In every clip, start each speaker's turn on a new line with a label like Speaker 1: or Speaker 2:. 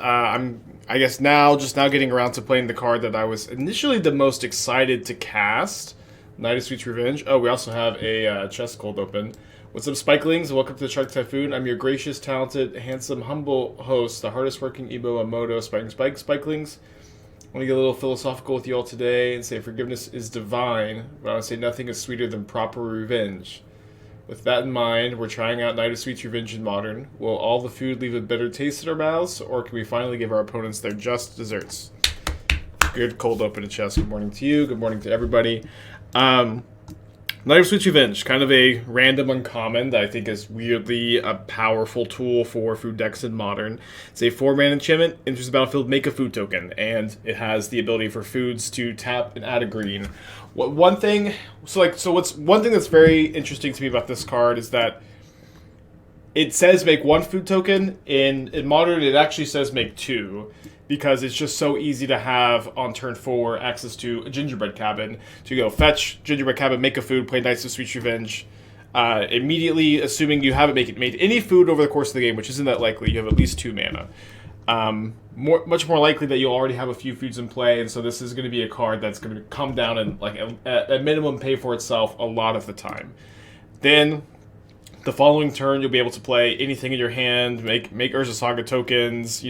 Speaker 1: I guess now getting around to playing the card that I was initially the most excited to cast, Knight of Sweet's Revenge. Oh, we also have a chest cold open. What's up, Spikelings? Welcome to the Shark Typhoon. I'm your gracious, talented, handsome, humble host, the hardest working Ebo Amoto, Spikelings. I want to get a little philosophical with you all today and say forgiveness is divine, but I want to say nothing is sweeter than proper revenge. With that in mind, we're trying out Knight of Sweet's Revenge in Modern. Will all the food leave a bitter taste in our mouths, or can we finally give our opponents their just desserts? Good cold open to chest. Good morning to you. Good morning to everybody. Knight of Sweet's Revenge, kind of a random uncommon that I think is weirdly a powerful tool for food decks in Modern. It's a 4-mana enchantment, enters the battlefield, make a food token, and it has the ability for foods to tap and add a green. One thing that's very interesting to me about this card is that it says make 1 food token. In Modern, it actually says make 2. Because it's just so easy to have on turn 4 access to a Gingerbread Cabin. To go fetch Gingerbread Cabin, make a food, play Knights of Sweet's Revenge. Immediately, assuming you haven't made any food over the course of the game, which isn't that likely, you have at least 2 mana. Much more likely that you'll already have a few foods in play, and so this is going to be a card that's going to come down and, like, at minimum, pay for itself a lot of the time. Then, the following turn, you'll be able to play anything in your hand, make Urza Saga tokens,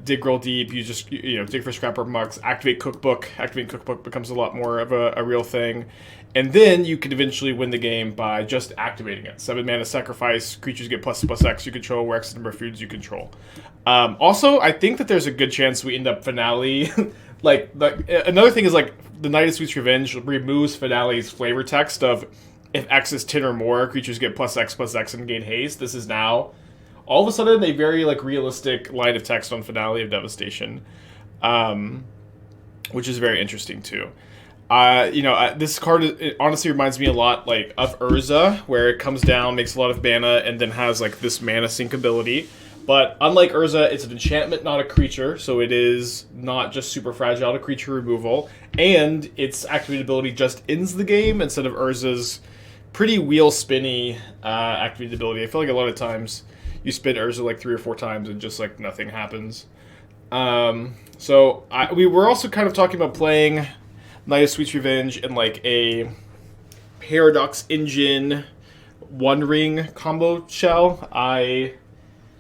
Speaker 1: dig real deep, you just, dig for Scrapwork Mutt, activate Cookbook. Activating Cookbook becomes a lot more of a real thing. And then you can eventually win the game by just activating it. 7 mana sacrifice, creatures get ++X you control, where X number of foods you control. Also, I think that there's a good chance we end up Finale. Another thing is, the Knight of Sweet's Revenge removes Finale's flavor text of if X is 10 or more, creatures get +X and gain haste. This is now all of a sudden a very realistic line of text on Finale of Devastation, which is very interesting too. This card it honestly reminds me a lot of Urza, where it comes down, makes a lot of mana, and then has this mana sink ability. But unlike Urza, it's an enchantment, not a creature, so it is not just super fragile to creature removal, and its activated ability just ends the game instead of Urza's pretty wheel spinny activated ability. I feel like a lot of times you spin Urza 3 or 4 times and just nothing happens. We were also kind of talking about playing Knight of Sweet's Revenge in a Paradox Engine 1-ring combo shell. I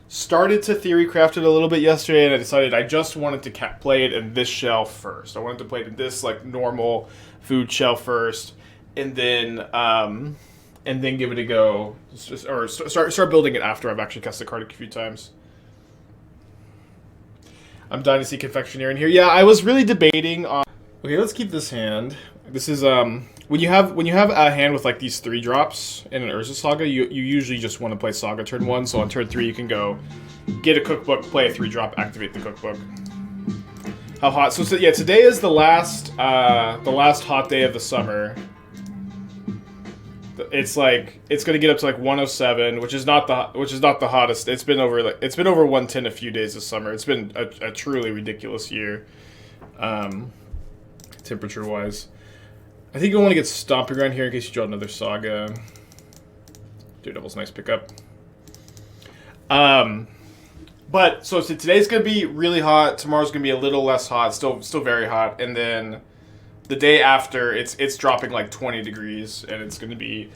Speaker 1: started to theory craft it a little bit yesterday, and I decided I just wanted to play it in this shell first. I wanted to play it in this normal food shell first, and then give it a go, or start building it after I've actually cast the card a few times. I'm Dynasty Confectioneer in here. Yeah, I was really debating on. Okay, let's keep this hand. This is when you have a hand with these 3 drops in an Urza Saga, you usually just want to play Saga turn 1. So on turn 3 you can go get a Cookbook, play a 3-drop, activate the Cookbook. How hot? So yeah, today is the last hot day of the summer. It's gonna get up to 107, which is not the hottest. It's been over 110 a few days this summer. It's been a truly ridiculous year, temperature wise. I think you'll want to get Stomping Ground here in case you draw another Saga. Daredevil's nice pickup. But so today's gonna be really hot. Tomorrow's gonna be a little less hot. Still very hot, and then the day after, it's dropping 20 degrees, and it's going to be,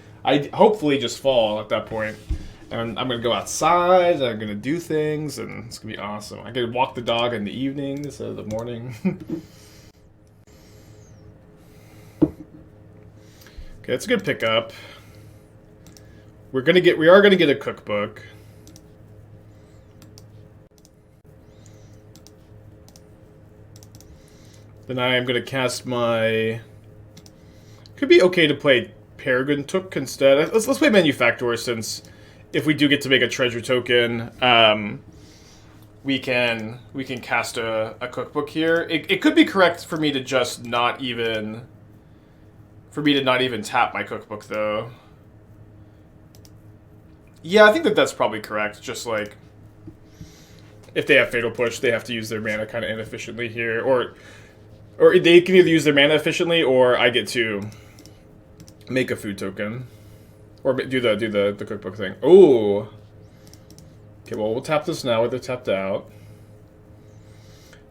Speaker 1: hopefully just fall at that point. And I'm going to go outside, and I'm going to do things, and it's going to be awesome. I can walk the dog in the evening instead of the morning. Okay, that's a good pickup. We are going to get a Cookbook. Then I am going to cast my... Could be okay to play Peregrin Took instead. Let's play Manufactor, since if we do get to make a treasure token, we can cast a Cookbook here. It could be correct for me to just not even tap my Cookbook, though. Yeah, I think that's probably correct. Just if they have Fatal Push, they have to use their mana kind of inefficiently here, or they can either use their mana efficiently, or I get to make a food token, or do the Cookbook thing. Ooh. Okay, well, we'll tap this now. They're tapped out.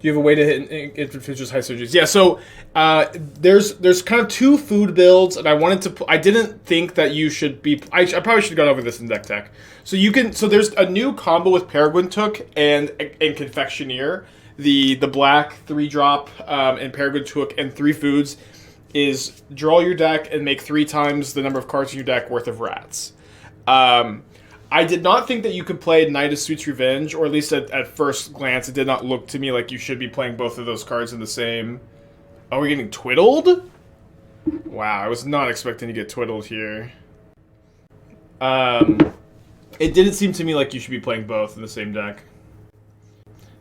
Speaker 1: Do you have a way to hit infant features high synergies? Yeah, so there's kind of 2 food builds, and I didn't think that you should be. I probably should have gone over this in deck tech. So there's a new combo with Peregrin Took and Confectioneer. The black 3-drop and Peregrin Took and 3 foods is draw your deck and make 3 times the number of cards in your deck worth of rats. I did not think that you could play Knight of Sweet's Revenge, or at least at first glance, it did not look to me like you should be playing both of those cards in the same... Oh, we're getting twiddled? Wow, I was not expecting to get twiddled here. It didn't seem to me like you should be playing both in the same deck.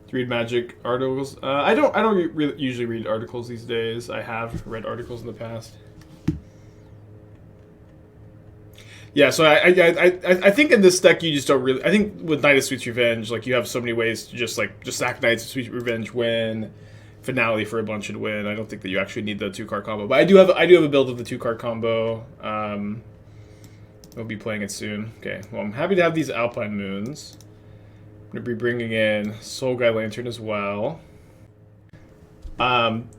Speaker 1: To read Magic articles? I don't really usually read articles these days. I have read articles in the past. Yeah, so I think in this deck you just don't really... I think with Knight of Sweet's Revenge, like, you have so many ways to just sack Knight of Sweet's Revenge, win, Finale for a bunch and win. I don't think that you actually need the 2-card combo. But I do have a build of the 2-card combo. We'll be playing it soon. Okay, well, I'm happy to have these Alpine Moons. I'm going to be bringing in Soul Guy Lantern as well.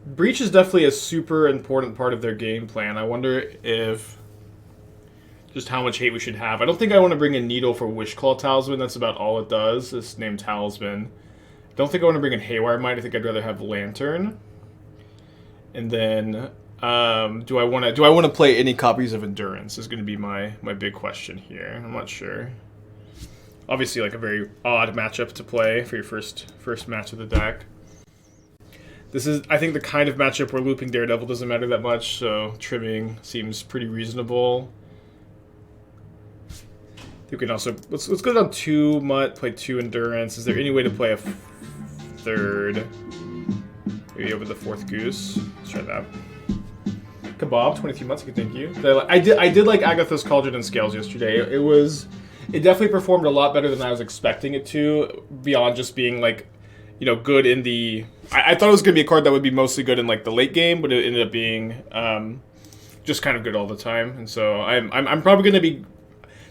Speaker 1: Breach is definitely a super important part of their game plan. I wonder if... just how much hate we should have. I don't think I want to bring in Needle for Wishclaw Talisman. That's about all it does. It's named Talisman. Don't think I want to bring in Haywire Mite. I think I'd rather have Lantern. And then, do I want to play any copies of Endurance? Is going to be my big question here. I'm not sure. Obviously, like, a very odd matchup to play for your first match of the deck. This is, I think, the kind of matchup where looping Daredevil doesn't matter that much, so trimming seems pretty reasonable. You can also let's go down 2 Mutt, play 2 Endurance. Is there any way to play a 3rd? Maybe over the 4th Goose. Let's try that. Kebab, 23 months. Thank you. I did like Agatha's Cauldron and Scales yesterday. It definitely performed a lot better than I was expecting it to. Beyond just being like, you know, good in the. I thought it was gonna be a card that would be mostly good in like the late game, but it ended up being just kind of good all the time. And so I'm probably gonna be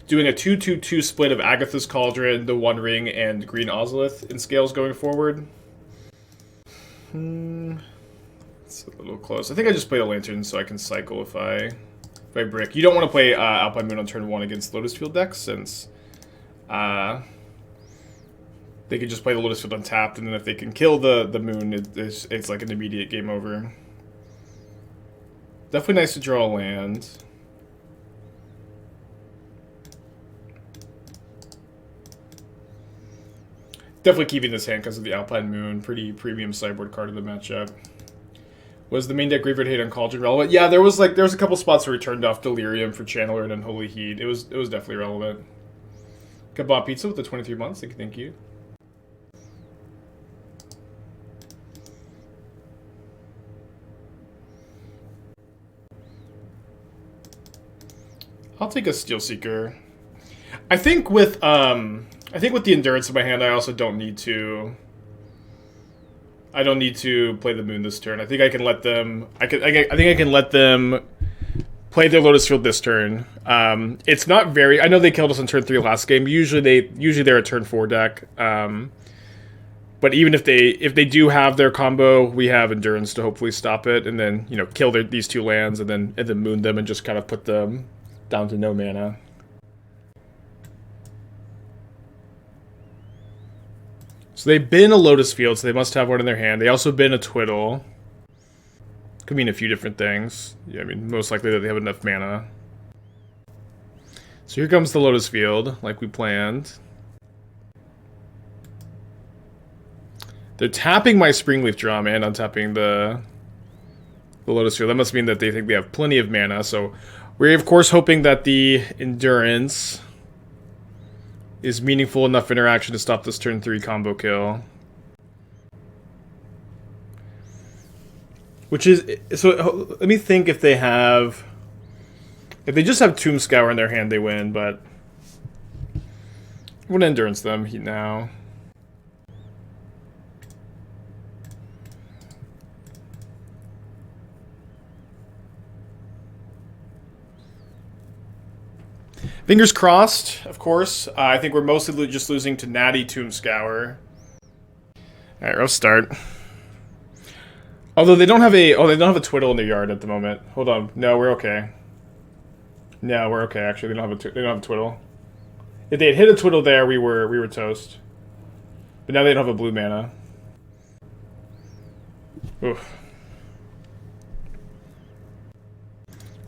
Speaker 1: doing a 2-2-2 split of Agatha's Cauldron, the One Ring, and Green Ozolith in Scales going forward. It's a little close. I think I just play a Lantern so I can cycle if I brick. You don't want to play Alpine Moon on turn 1 against Lotus Field decks, since they could just play the Lotus Field untapped, and then if they can kill the Moon, it's like an immediate game over. Definitely nice to draw a land. Definitely keeping this hand because of the Alpine Moon. Pretty premium sideboard card of the matchup. Was the main deck Graveyard Hate on Cauldron relevant? Yeah, there was a couple spots where we turned off Delirium for Channeler and Unholy Heat. It was definitely relevant. Kebab Pizza with the 23 months. Thank you. I'll take a Steelseeker. I think with the Endurance in my hand, I also don't need to. I don't need to play the Moon this turn. I think I can let them. I think I can let them play their Lotus Field this turn. It's not very. I know they killed us on turn 3 last game. Usually they're a turn 4 deck. But even if they do have their combo, we have Endurance to hopefully stop it, and then kill these 2 lands, and then moon them and just kind of put them down to no mana. So they've been a Lotus Field, so they must have one in their hand. They also been a Twiddle. Could mean a few different things. Yeah, I mean, most likely that they have enough mana. So here comes the Lotus Field, like we planned. They're tapping my Springleaf Drum and untapping the Lotus Field. That must mean that they think we have plenty of mana. So we're, of course, hoping that the Endurance is meaningful enough interaction to stop this turn 3 combo kill. Which is, so let me think if they just have Tomb Scour in their hand, they win, but I'm gonna Endurance them now. Fingers crossed, of course. I think we're mostly just losing to Natty Tomb Scour. Alright, rough start. Although they don't have a they don't have a twiddle in their yard at the moment. Hold on. No, we're okay. No, we're okay. Actually, they don't have a twiddle. If they had hit a twiddle there, we were toast. But now they don't have a blue mana. Oof.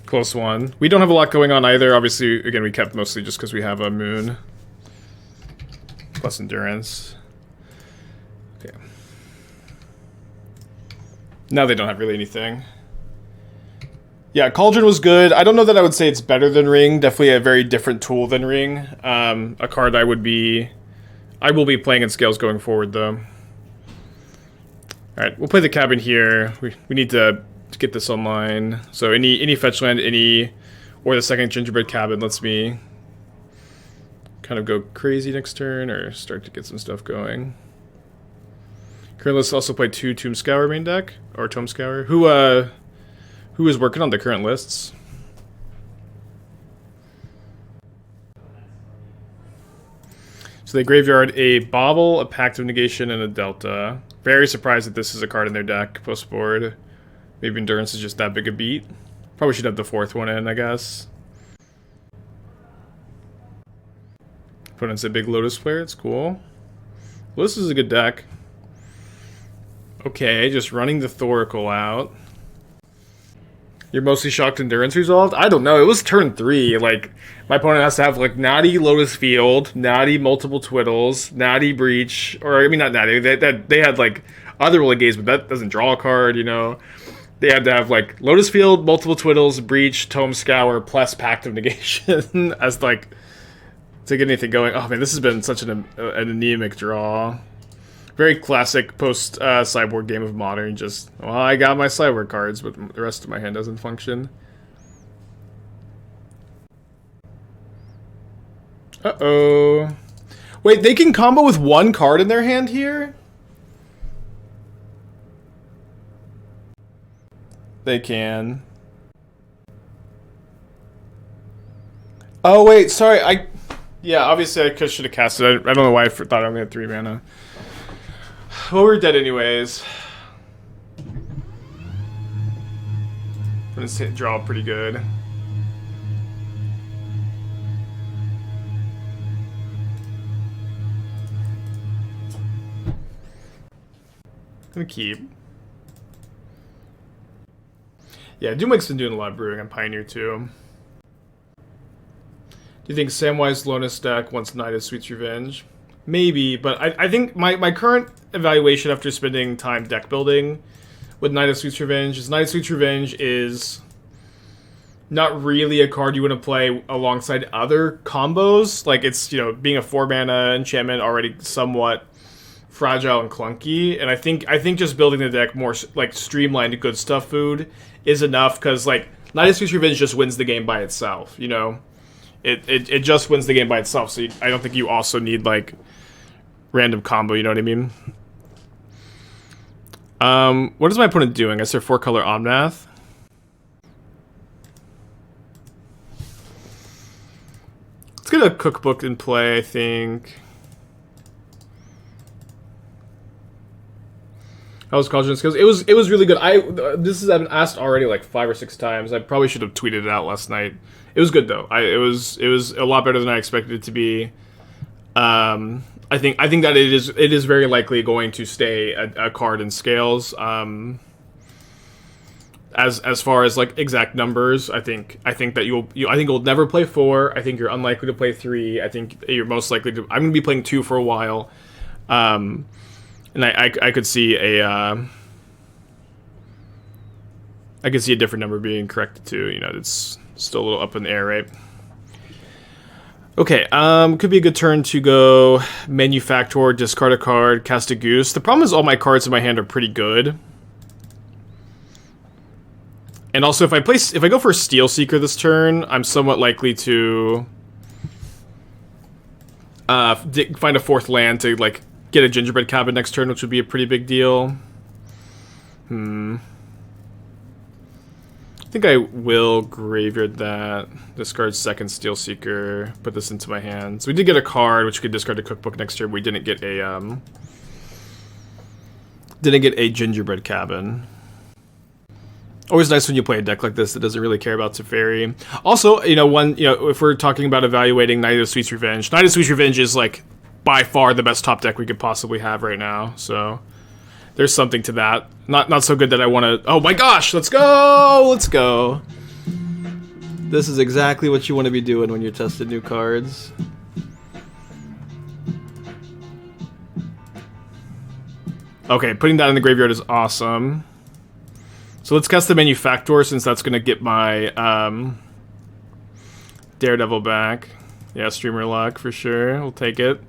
Speaker 1: Close one. We don't have a lot going on either. Obviously, again, we kept mostly just because we have a moon. Plus endurance. Okay. Now they don't have really anything. Yeah, Cauldron was good. I don't know that I would say it's better than Ring. Definitely a very different tool than Ring. A card I will be playing in Scales going forward, though. Alright, we'll play the cabin here. We need to get this online. So any fetch land, or the second Gingerbread Cabin lets me kind of go crazy next turn, or start to get some stuff going. Current list also play 2 Tomb Scour main deck, or Tome Scour. Who is working on the current lists? So they graveyard a Bauble, a Pact of Negation, and a Delta. Very surprised that this is a card in their deck post board. Maybe Endurance is just that big a beat. Probably should have the 4th one in, I guess. Opponent's a big Lotus player, it's cool. Lotus is a good deck. Okay, just running the Thoracle out. You're mostly shocked Endurance resolved? I don't know, it was turn 3. Like, my opponent has to have, like, Natty Lotus Field, Natty Multiple Twiddles, Natty Breach, or, I mean, not Natty, they had, like, Otherworld Engagement, but that doesn't draw a card, you know? They had to have, like, Lotus Field, Multiple Twiddles, Breach, Tome Scour, plus Pact of Negation as, like, to get anything going. Oh, man, this has been such an anemic draw. Very classic post-sideboard game of Modern. Just, well, I got my sideboard cards, but the rest of my hand doesn't function. Uh-oh. Wait, they can combo with 1 card in their hand here? They can. Oh, wait, sorry, yeah, obviously I should have cast it. I don't know why I thought I only had 3 mana. Well, we're dead anyways. I'm gonna draw pretty good. Gonna keep. Yeah, Doomwick's been doing a lot of brewing on Pioneer too. Do you think Samwise Lotus deck wants Knight of Sweet's Revenge? Maybe, but I think my current evaluation after spending time deck building with Knight of Sweet's Revenge is Knight of Sweet's Revenge is not really a card you want to play alongside other combos. Like, it's, you know, being a 4-mana enchantment already somewhat fragile and clunky, and I think just building the deck more like streamlined good stuff food is enough, because like Knight of Sweet's Revenge just wins the game by itself, you know? It just wins the game by itself, so I don't think you also need like random combo, you know what I mean? What is my opponent doing? Is there 4-color Omnath? Let's get a cookbook in play, I think. How was Cauldron Skills? It was really good. This has been asked already like 5 or 6 times. I probably should have tweeted it out last night. It was good though. It was a lot better than I expected it to be. I think that it is very likely going to stay a card in Scales. As far as like exact numbers, I think that you'll never play 4. I think you're unlikely to play 3. I think you're most likely to. I'm going to be playing 2 for a while. And I could see a different number being corrected too. You know, it's still a little up in the air, right? Okay, could be a good turn to go Manufactor, discard a card, cast a Goose. The problem is all my cards in my hand are pretty good. And also, if I go for a Steelseeker this turn, I'm somewhat likely to find a 4th land to like get a Gingerbread Cabin next turn, which would be a pretty big deal. I think I will graveyard that. Discard 2nd Steelseeker. Put this into my hand. So we did get a card, which could discard a cookbook next turn. We didn't get a Gingerbread Cabin. Always nice when you play a deck like this that doesn't really care about Teferi. Also, if we're talking about evaluating Night of Sweet's Revenge, Night of Sweet's Revenge is like by far the best top deck we could possibly have right now. So there's something to that. Not so good that I want to. Oh my gosh, let's go! Let's go. This is exactly what you want to be doing when you're testing new cards. Okay, putting that in the graveyard is awesome. So let's cast the Manufactor, since that's going to get my Daredevil back. Yeah, Streamer luck for sure. We'll take it.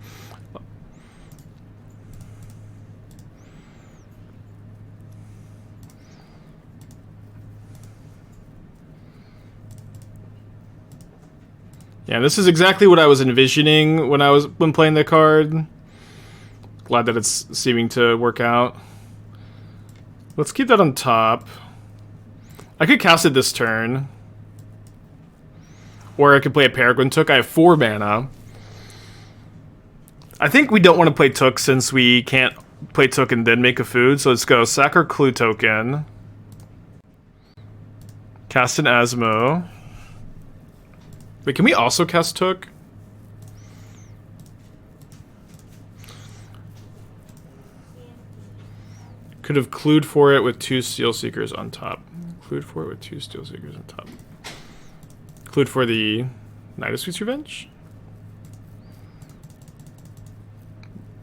Speaker 1: Yeah, this is exactly what I was envisioning when playing the card. Glad that it's seeming to work out. Let's keep that on top. I could cast it this turn. Or I could play a Peregrin Took. I have 4 mana. I think we don't want to play Took since we can't play Took and then make a food. So let's go sack our Clue token. Cast an Asmo. Wait, can we also cast Took? Could have clued for it with 2 Steelseekers on top. Clued for it with 2 Steelseekers on top. Clued for the Night of Sweet's Revenge?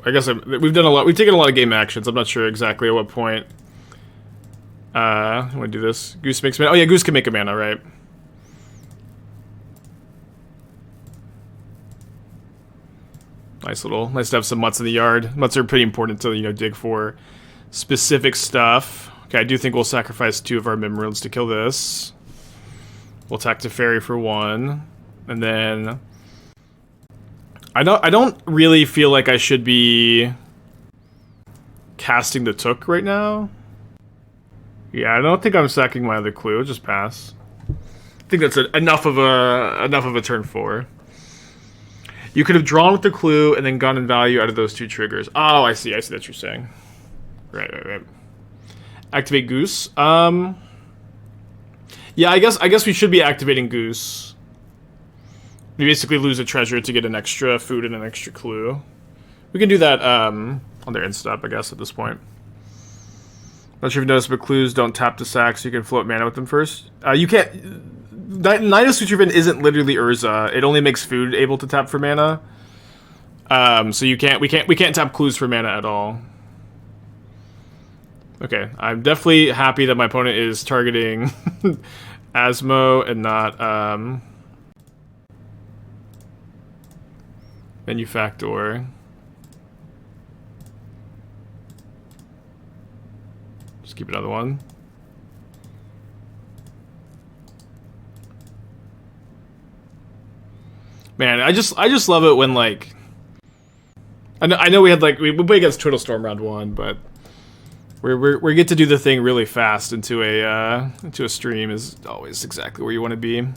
Speaker 1: I guess we've done a lot. We've taken a lot of game actions. I'm not sure exactly at what point. I want to do this. Goose makes mana. Oh yeah, Goose can make a mana, right? Nice to have some mutts in the yard. Mutts are pretty important to, dig for specific stuff. Okay, I do think we'll sacrifice 2 of our Mimrils to kill this. We'll attack Teferi for 1. And then I don't really feel like I should be casting the Took right now. Yeah, I don't think I'm sacking my other Clue. Just pass. I think that's enough of a turn 4. You could have drawn with the Clue and then gone in value out of those 2 triggers. Oh, I see what you're saying. Right. Activate Goose. Yeah, I guess we should be activating Goose. We basically lose a treasure to get an extra food and an extra Clue. We can do that on their end step, I guess, at this point. Not sure if you noticed, but Clues don't tap to sack, so you can float mana with them first. You can't. Night of Sweet's Revenge isn't literally Urza. It only makes food able to tap for mana. So we can't tap Clues for mana at all. Okay, I'm definitely happy that my opponent is targeting Asmo and not Manufactor. Just keep another one. Man, I just love it when, like, I know we had, like, we play against Turtle Storm round 1, but we get to do the thing really fast into a stream is always exactly where you want to be.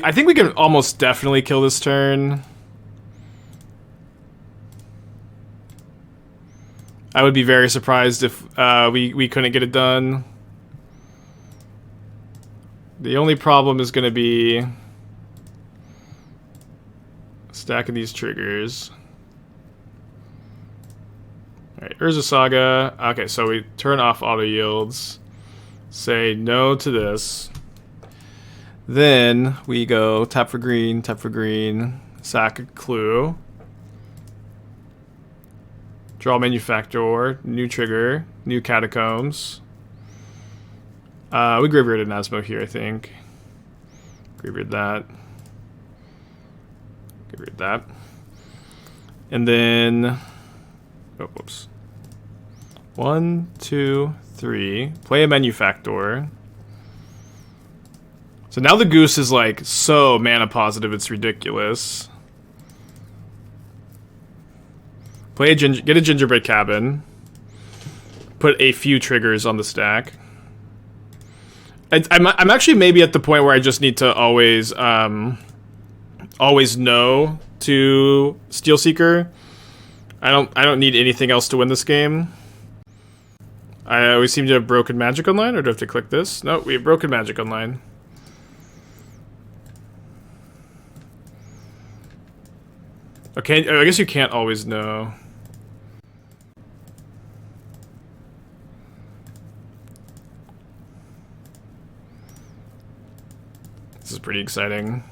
Speaker 1: I think we can almost definitely kill this turn. I would be very surprised if we couldn't get it done. The only problem is going to be stacking these triggers. Alright, Urza Saga. Okay, so we turn off auto yields. Say no to this. Then we go tap for green, sack a Clue. Draw Manufactor, new trigger, new Catacombs. We graveyarded an Asmo here, I think. Graveyard that. Graveyard that. And then... Oh, whoops. 1, 2, 3. Play a Manufactor. So now the Goose is, like, so mana positive, it's ridiculous. Get a Gingerbread Cabin. Put a few triggers on the stack. I'm actually maybe at the point where I just need to always no to Steelseeker. I don't need anything else to win this game. We seem to have broken magic online, or do I have to click this? No, we have broken magic online. Okay, I guess you can't always know. This is pretty exciting.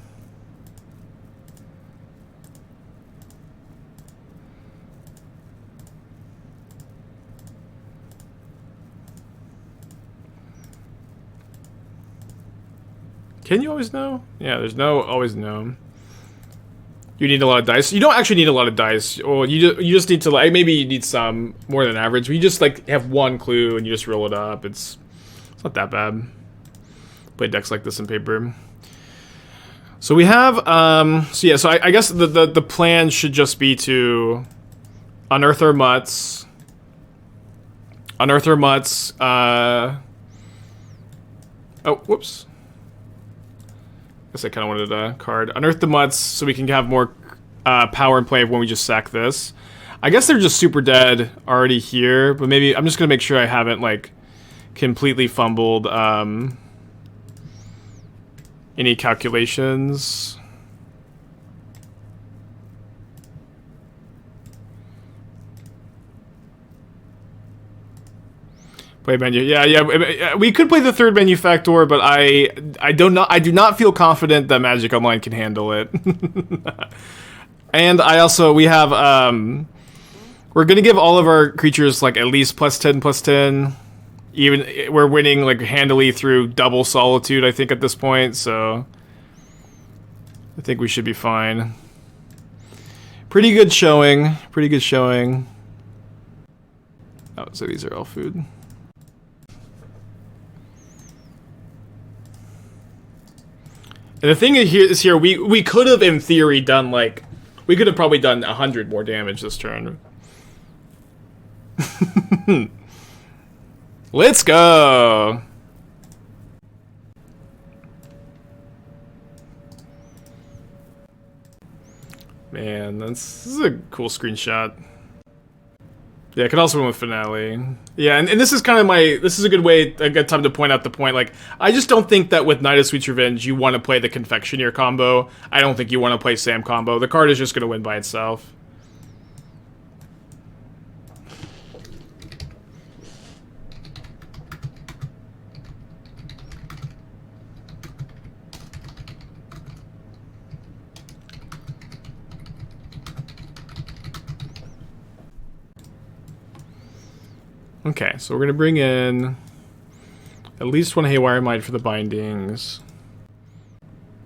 Speaker 1: Can you always know? Yeah, there's no always know. You need a lot of dice. You don't actually need a lot of dice. Well, you just need to, like, maybe you need some more than average. But you just like have one clue and you just roll it up. It's not that bad. Play decks like this in paper. So we have so I guess the plan should just be to unearth our mutts. Unearth our mutts. Oh, whoops. Guess I kind of wanted a card. Unearth the mutts so we can have more power in play when we just sack this. I guess they're just super dead already here, but maybe I'm just gonna make sure I haven't like completely fumbled any calculations. Play menu. Yeah. We could play the third manufactor, but I do not feel confident that Magic Online can handle it. And we have we're gonna give all of our creatures like at least +10/+10. Even we're winning like handily through double solitude, I think, at this point, so I think we should be fine. Pretty good showing. Pretty good showing. Oh, so these are all food. And the thing is here, we could have, in theory, done, like... We could have probably done 100 more damage this turn. Let's go! Man, this is a cool screenshot. Yeah, I could also win with Finale. Yeah, and this is kind of this is a good time to point out the point, like, I just don't think that with Knight of Sweet's Revenge, you want to play the Confectioneer combo. I don't think you want to play Sam combo. The card is just going to win by itself. Okay, so we're going to bring in at least one Haywire Mite for the bindings.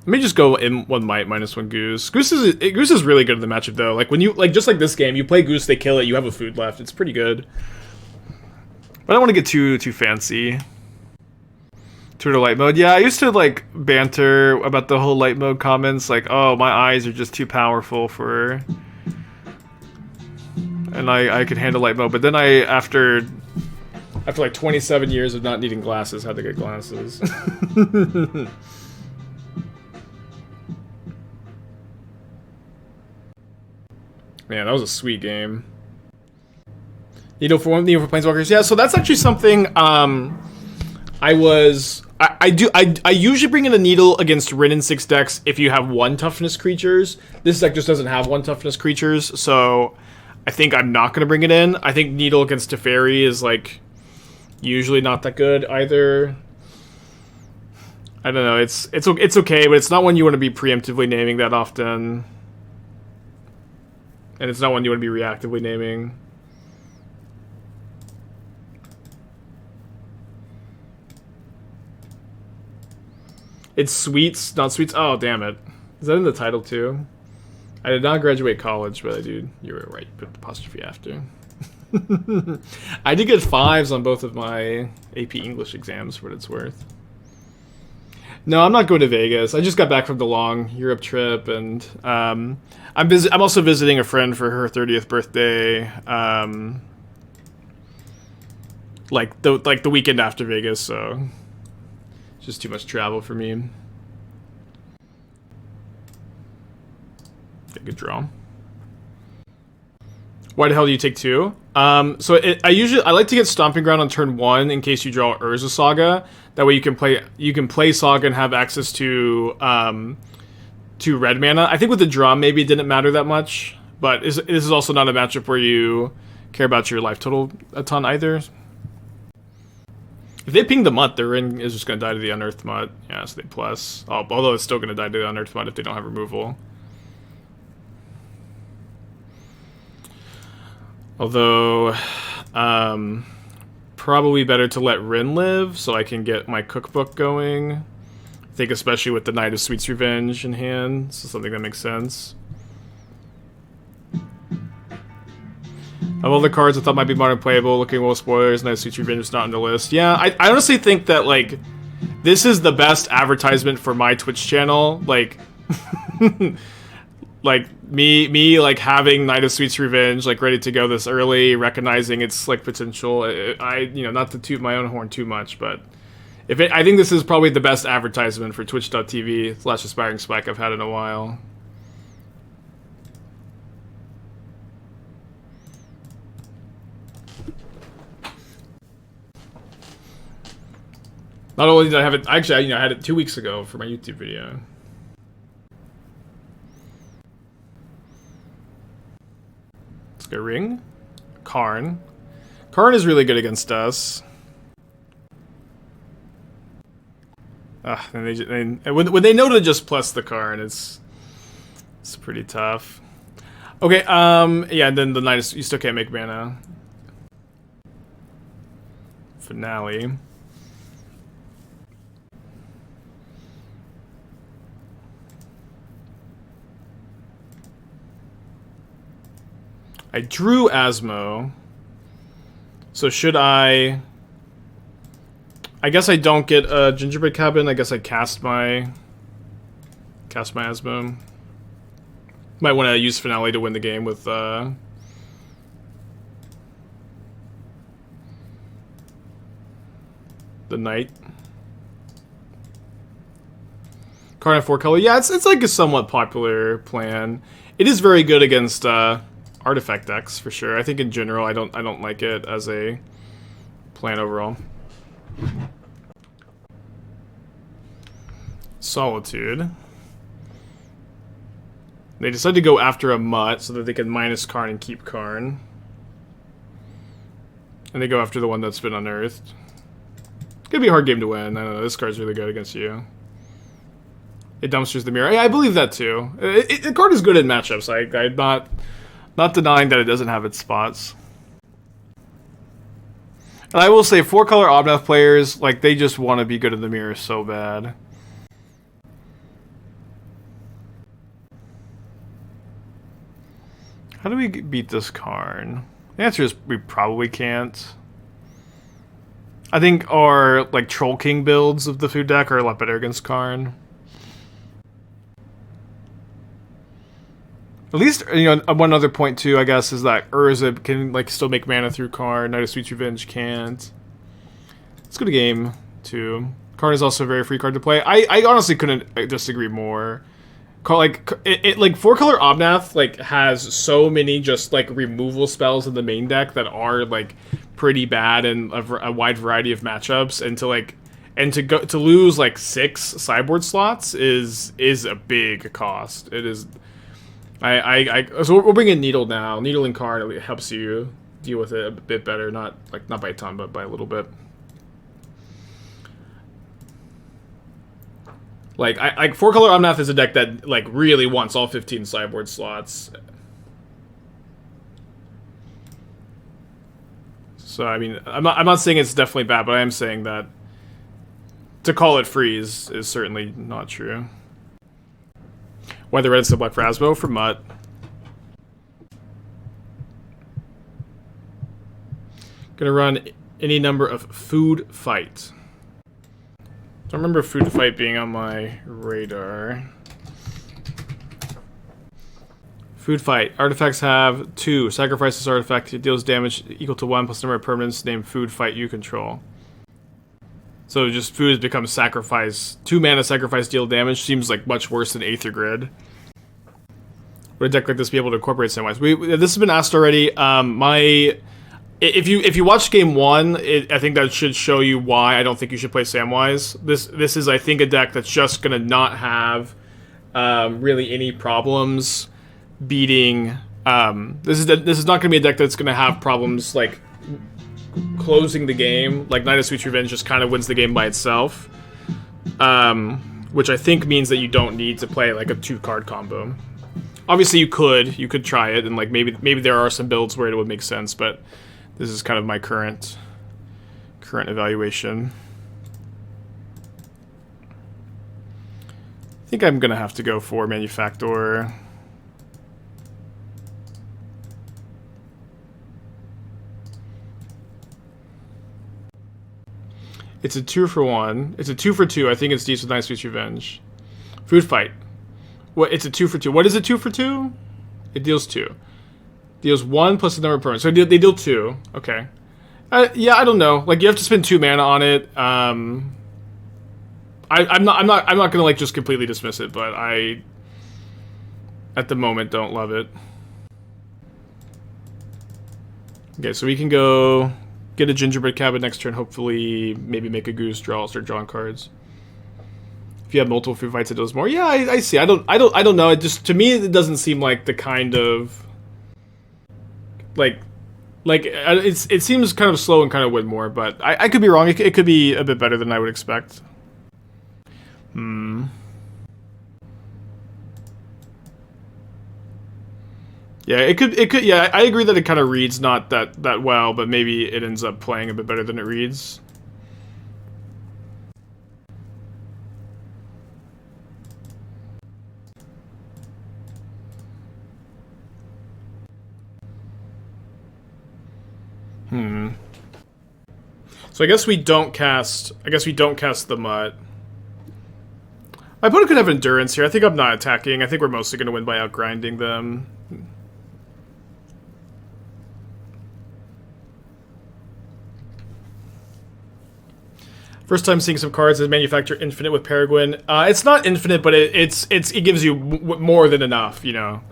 Speaker 1: Let me just go in one Mite minus one Goose. Goose is really good in the matchup though. Like when you just like this game, you play Goose, they kill it, you have a food left. It's pretty good. But I don't want to get too fancy. Turtle light mode. Yeah, I used to like banter about the whole light mode comments, like, oh, my eyes are just too powerful for, and I could handle light mode. But then after like 27 years of not needing glasses, had to get glasses. Man, that was a sweet game. Needle for one, Needle for Planeswalkers. Yeah, so that's actually something I usually bring in a Needle against Wrenn and 6 decks if you have 1 toughness creatures. This deck just doesn't have 1 toughness creatures, so I think I'm not going to bring it in. I think Needle against Teferi is like usually not that good either. I don't know. It's okay, but it's not one you want to be preemptively naming that often. And it's not one you want to be reactively naming. It's sweets, not sweets. Oh, damn it. Is that in the title too? I did not graduate college, but I do. You were right. Put the apostrophe after. I did get 5s on both of my AP English exams, for what it's worth. No, I'm not going to Vegas. I just got back from the long Europe trip, and I'm also visiting a friend for her 30th birthday. Like the weekend after Vegas, so it's just too much travel for me. Good draw. Why the hell do you take 2? I like to get Stomping Ground on turn 1 in case you draw Urza Saga. That way you can play Saga and have access to red mana. I think with the Drum maybe it didn't matter that much, but this is also not a matchup where you care about your life total a ton either. If they ping the Mutt, their ring is just going to die to the Unearthed Mutt. Yeah, so they plus. Oh, although it's still going to die to the Unearthed Mutt if they don't have removal. Although, probably better to let Rin live so I can get my cookbook going. I think especially with the Knight of Sweet's Revenge in hand, so something that makes sense. Of all the cards I thought might be modern playable, looking well spoilers, Knight of Sweet's Revenge is not on the list. Yeah, I honestly think that, like, this is the best advertisement for my Twitch channel. Like, like me like having Knight of Sweet's Revenge like ready to go this early, recognizing its like potential. You know, not to toot my own horn too much, but I think this is probably the best advertisement for Twitch.tv/Aspiring Spike I've had in a while. Not only did I have it, actually, I had it 2 weeks ago for my YouTube video. Let's go Ring. Karn. Karn is really good against us. And when they know to just plus the Karn, it's pretty tough. Okay, yeah, and then the Knight is, you still can't make mana. Finale. I drew Asmo. So should I guess I don't get a Gingerbread Cabin. I guess I cast my Asmo. Might want to use Finale to win the game with the Knight. Karn at 4 color. Yeah, it's like a somewhat popular plan. It is very good against artifact decks for sure. I think in general I don't like it as a plan overall. Solitude. They decided to go after a Mutt so that they can minus Karn and keep Karn. And they go after the one that's been unearthed. Gonna be a hard game to win. I don't know, this card's really good against you. It dumpsters the mirror. Yeah, I believe that too. The card is good in matchups. I'm not denying that it doesn't have its spots. And I will say, 4-color Omnath players, like, they just want to be good in the mirror so bad. How do we beat this Karn? The answer is we probably can't. I think our, like, Troll King builds of the food deck are a lot better against Karn. At least, you know, one other point too, I guess, is that Urza can like still make mana through Karn. Knight of Sweet's Revenge can't. Let's go to game 2. Karn is also a very free card to play. I honestly couldn't disagree more. Like 4-color Omnath like has so many just like removal spells in the main deck that are like pretty bad in a wide variety of matchups, and to lose like 6 sideboard slots is a big cost. It is. So we'll bring in Needle now. Needle and Karn helps you deal with it a bit better. Not by a ton, but by a little bit. Like 4-color Omnath is a deck that like really wants all 15 sideboard slots. So I mean, I'm not saying it's definitely bad, but I am saying that to call it freeze is certainly not true. Why the red is so black for Asmo? For Mutt. Gonna run any number of Food Fight. Don't remember Food Fight being on my radar. Food Fight. Artifacts have 2. Sacrifice this artifact. It deals damage equal to 1 plus number of permanents named Food Fight you control. So just food becomes sacrifice. 2 mana sacrifice deal damage seems like much worse than Aether Grid. would a deck like this be able to incorporate Samwise? This has been asked already. If you watch game one, I think that should show you why I don't think you should play Samwise. This is, I think, a deck that's just gonna not have really any problems beating. This is not gonna be a deck that's gonna have problems like closing the game. Like Knight of Sweet Revenge just kind of wins the game by itself, which I think means that you don't need to play like a 2-card combo. Obviously, you could try it, and like maybe there are some builds where it would make sense, but this is kind of my current evaluation. I think I'm gonna have to go for Manufactor. It's a 2-for-1. It's a 2-for-2. I think it's decent with Nice Sweet Revenge. Food Fight. What? It's a 2-for-2. What is a 2-for-2? It deals 2. Deals 1 plus the number of permanents. So they deal 2. Okay. Yeah, I don't know. Like you have to spend 2 mana on it. I'm not gonna like just completely dismiss it, but I at the moment don't love it. Okay, so we can go get a Gingerbread Cabin next turn. Hopefully, maybe make a Goose draw, start drawing cards. If you have multiple food fights, it does more. Yeah, I see. I don't know. It just, to me, it doesn't seem like the kind of it seems kind of slow and kind of win more. But I could be wrong. It could be a bit better than I would expect. Yeah, it could. Yeah, I agree that it kind of reads not that well, but maybe it ends up playing a bit better than it reads. So I guess we don't cast. The Mutt. My opponent could have endurance here. I think I'm not attacking. I think we're mostly going to win by outgrinding them. First time seeing some cards as Manufacture Infinite with Peregrin. It's not infinite, but it gives you more than enough, you know.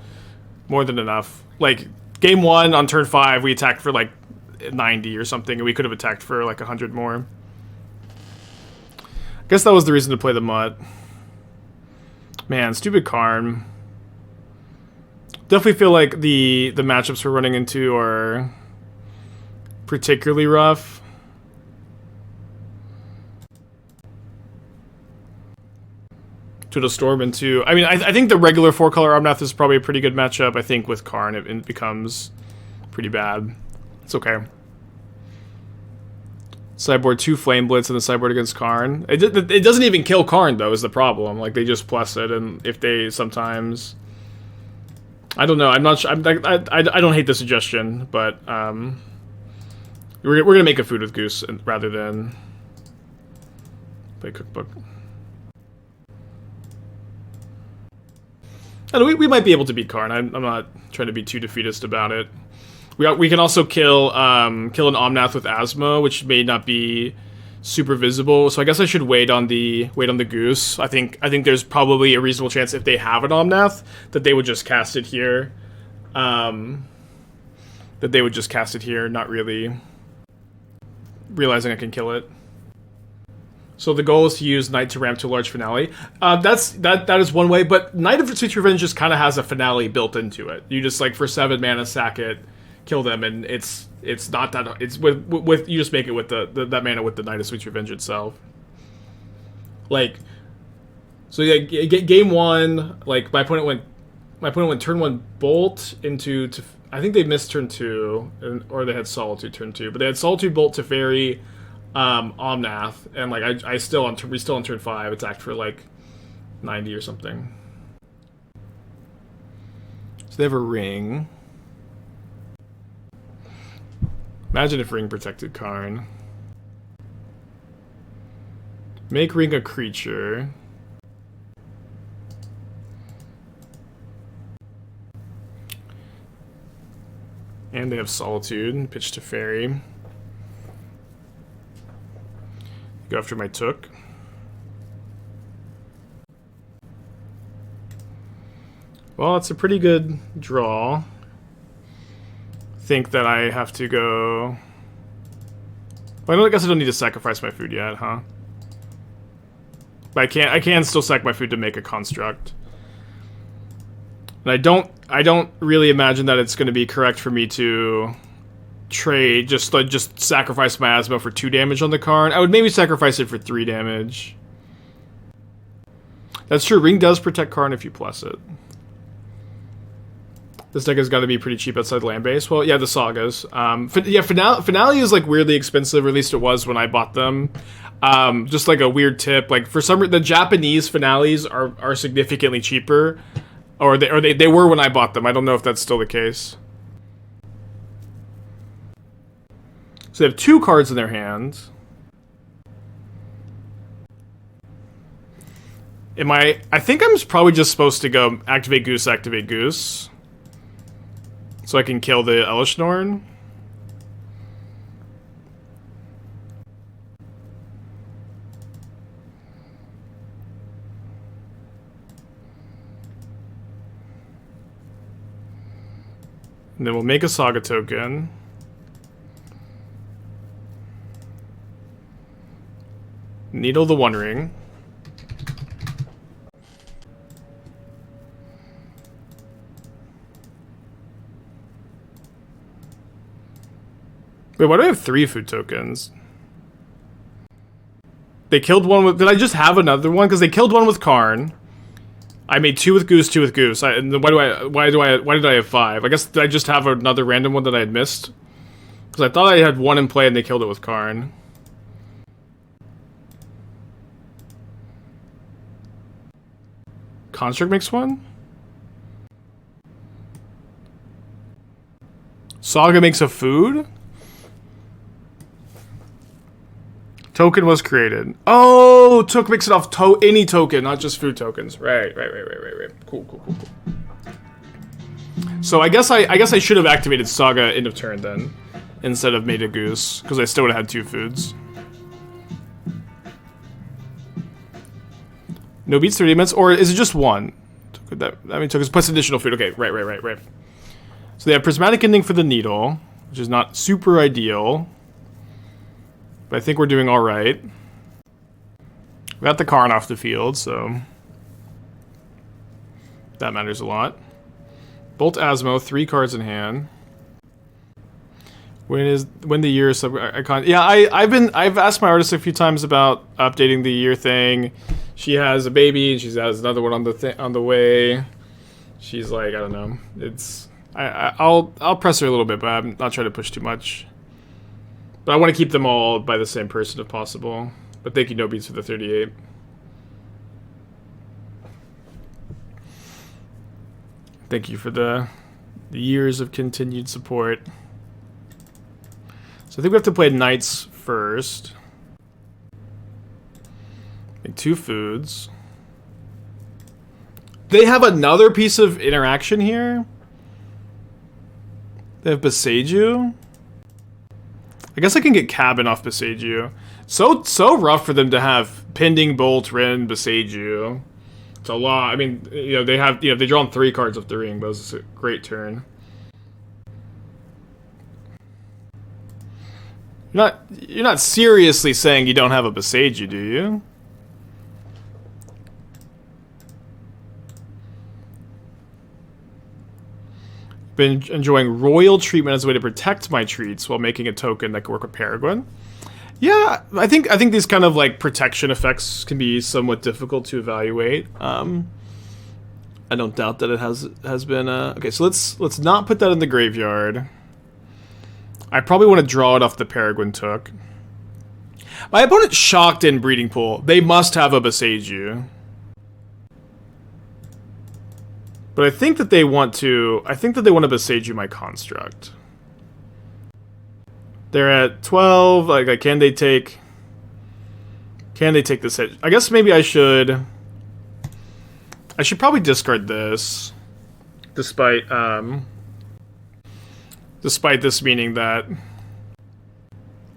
Speaker 1: More than enough. Like, game 1 on turn 5, we attacked for like 90 or something, and we could have attacked for like 100 more. I guess that was the reason to play the Mutt. Man, stupid Karn. Definitely feel like the matchups we're running into are particularly rough. To the Storm into... I mean, I think the regular 4-color Omnath is probably a pretty good matchup. I think with Karn, it becomes pretty bad. It's okay. Sideboard 2 Flame Blitz and the sideboard against Karn. It doesn't even kill Karn, though, is the problem. Like, they just plus it, and if they sometimes... I don't know. I'm not sure. I don't hate the suggestion, but we're going to make a food with Goose rather than play Cookbook. And we might be able to beat Karn. I'm not trying to be too defeatist about it. We can also kill an Omnath with Asmo, which may not be super visible. So I guess I should wait on the Goose. I think there's probably a reasonable chance if they have an Omnath that they would just cast it here. Not really realizing I can kill it. So the goal is to use Knight to ramp to a large finale. That is one way, but Knight of Sweet Revenge just kind of has a finale built into it. You just like for 7 mana sack it, kill them, and it's not that it's with you just make it with that mana with the Knight of Sweet Revenge itself. Like, so yeah, game 1, like my opponent went turn 1 Bolt into I think they missed turn 2, or they had Solitude turn 2, but they had Solitude Bolt to Fairy. Omnath, and like we still on turn 5 attacked for like 90 or something. So they have a ring. Imagine if ring protected Karn. Make ring a creature. And they have Solitude, pitch to Fairy. Go after my Took. Well, it's a pretty good draw. Think that I have to go... Well, I guess I don't need to sacrifice my food yet, huh? But I can still sack my food to make a construct. And I don't really imagine that it's going to be correct for me to trade, just sacrifice my Asmo for 2 damage on the card. I would maybe sacrifice it for 3 damage. That's true, Ring does protect Karn if you plus it. This deck has got to be pretty cheap outside land base. Well, yeah, the Sagas. Yeah, Finale is like weirdly expensive, or at least it was when I bought them. Just like a weird tip, like for some reason, the Japanese Finales are significantly cheaper, or they were when I bought them. I don't know if that's still the case. So they have 2 cards in their hands. I think I'm probably just supposed to go activate Goose. So I can kill the Elishnorn. And then we'll make a Saga token. Needle the One Ring. Wait, why do I have 3 food tokens? They killed one with... Did I just have another one? Because they killed one with Karn. I made 2 with Goose, 2 with Goose. And then why did I have 5? I guess did I just have another random one that I had missed? Because I thought I had 1 in play and they killed it with Karn. Construct makes 1? Saga makes a food? Token was created. Oh, Took makes it off any token, not just food tokens. Right. Cool. So I guess I should have activated Saga end of turn then, instead of made a Goose, because I still would have had 2 foods. No beats 30 minutes, or is it just 1? That mean Took is plus additional food. Okay, right. So they have Prismatic Ending for the Needle, which is not super ideal. But I think we're doing alright. We got the Karn off the field, so that matters a lot. Bolt Asmo, 3 cards in hand. When the year sub icon? Yeah, I've asked my artist a few times about updating the year thing. She has a baby and she has another one on the way. She's like, I don't know. I'll press her a little bit, but I'm not trying to push too much. But I want to keep them all by the same person if possible. But thank you, No Beats, for the 38. Thank you for the years of continued support. So I think we have to play Knights first. Make 2 foods. They have another piece of interaction here. They have Boseiju. I guess I can get Cabin off Boseiju. So rough for them to have Pending, Bolt, Ren, Boseiju. It's a lot. I mean, they draw on 3 cards off the ring, but it's a great turn. You're not seriously saying you don't have a Boseiju, do you? Been enjoying royal treatment as a way to protect my treats while making a token that can work with Peregrin. Yeah, I think these kind of like protection effects can be somewhat difficult to evaluate. I don't doubt that it has been. Okay, so let's not put that in the graveyard. I probably want to draw it off the Peregrin Took. My opponent shocked in Breeding Pool. They must have a Boseiju. But I think that they want to... I think that they want to Boseiju my construct. They're at 12. Like, can they take... Can they take this hit? I guess maybe I should... I should probably discard this. Despite this meaning that...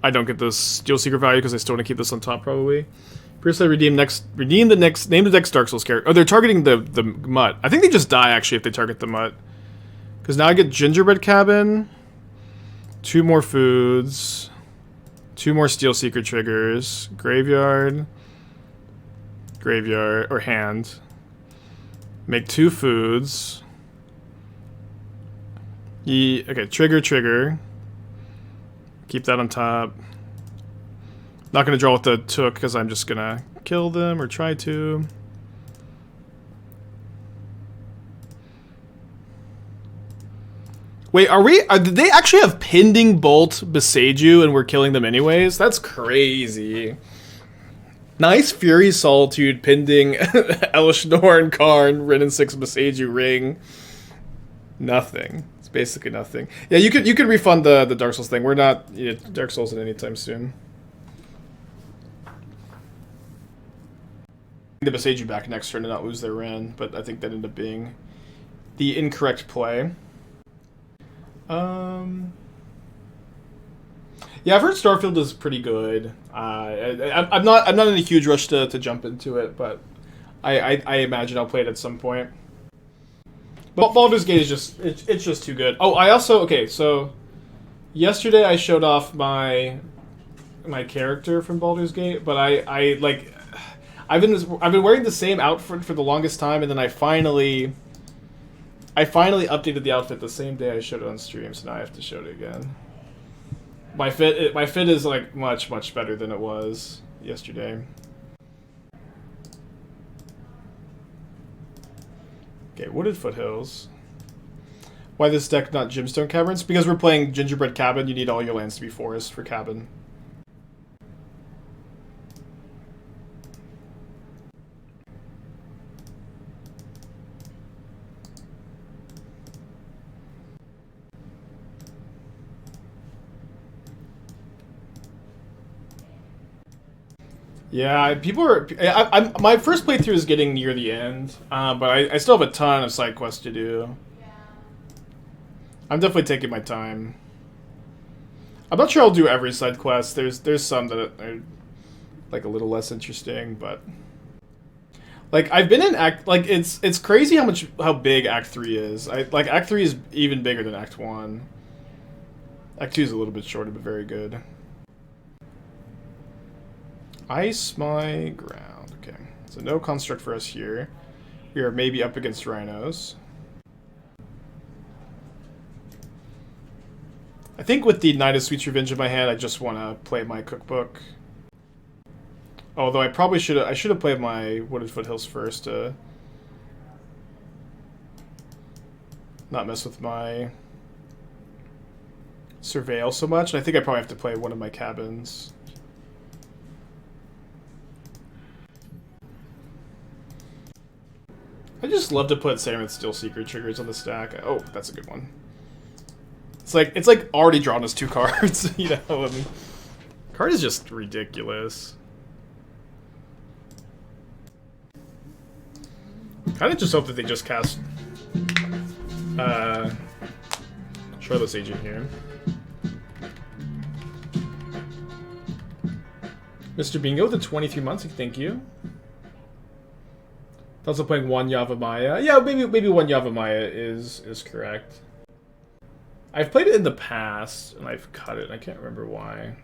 Speaker 1: I don't get this Steelseeker value because I still want to keep this on top, probably. Previously redeem the next, name the next Dark Souls character. Oh, they're targeting the Mutt. I think they just die, actually, if they target the Mutt. Because now I get Gingerbread Cabin, 2 more foods, 2 more Steelseeker triggers, graveyard, or hand. Make 2 foods. Okay, trigger. Keep that on top. Not going to draw with the Took because I'm just going to kill them or try to. Wait, did they actually have Pending Bolt Beseiju and we're killing them anyways? That's crazy. Nice Fury Solitude, Pending Elishnorn, Karn, Rin and 6 Beseiju Ring. Nothing. It's basically nothing. Yeah, you could refund the Dark Souls thing. We're not Dark Souls at any time soon. The Beseiju back next turn to not lose their Rin, but I think that ended up being the incorrect play. Yeah, I've heard Starfield is pretty good. I'm not in a huge rush to jump into it, but I imagine I'll play it at some point. But Baldur's Gate is it's just too good. Oh, I also so yesterday I showed off my character from Baldur's Gate, but I've been wearing the same outfit for the longest time, and then I finally updated the outfit the same day I showed it on stream, so now I have to show it again. My fit is like much better than it was yesterday. Okay, Wooded Foothills. Why this deck not Gemstone Caverns? Because we're playing Gingerbread Cabin. You need all your lands to be forest for Cabin. Yeah, people are. My first playthrough is getting near the end, but I still have a ton of side quests to do. I'm definitely taking my time. I'm not sure I'll do every side quest. There's some that are like a little less interesting, but like I've been in it's crazy how big Act 3 is. Act 3 is even bigger than Act 1. Act 2 is a little bit shorter, but very good. Ice my ground. Okay, so no construct for us here. We are maybe up against rhinos. I think with the Night of Sweet's Revenge in my hand, I just want to play my cookbook. Although I probably should have played my Wooded Foothills first to not mess with my Surveil so much. And I think I probably have to play one of my cabins. I just love to put Sarinth Steelseeker triggers on the stack. Oh, that's a good one. It's like already drawn us 2 cards, you know. I mean, card is just ridiculous. Kind of just hope that they just cast Shardless Agent here. Mr. Bingo, the 23 months, thank you. Also playing one Yavimaya. Yeah, maybe one Yavimaya is correct. I've played it in the past, and I've cut it. I can't remember why.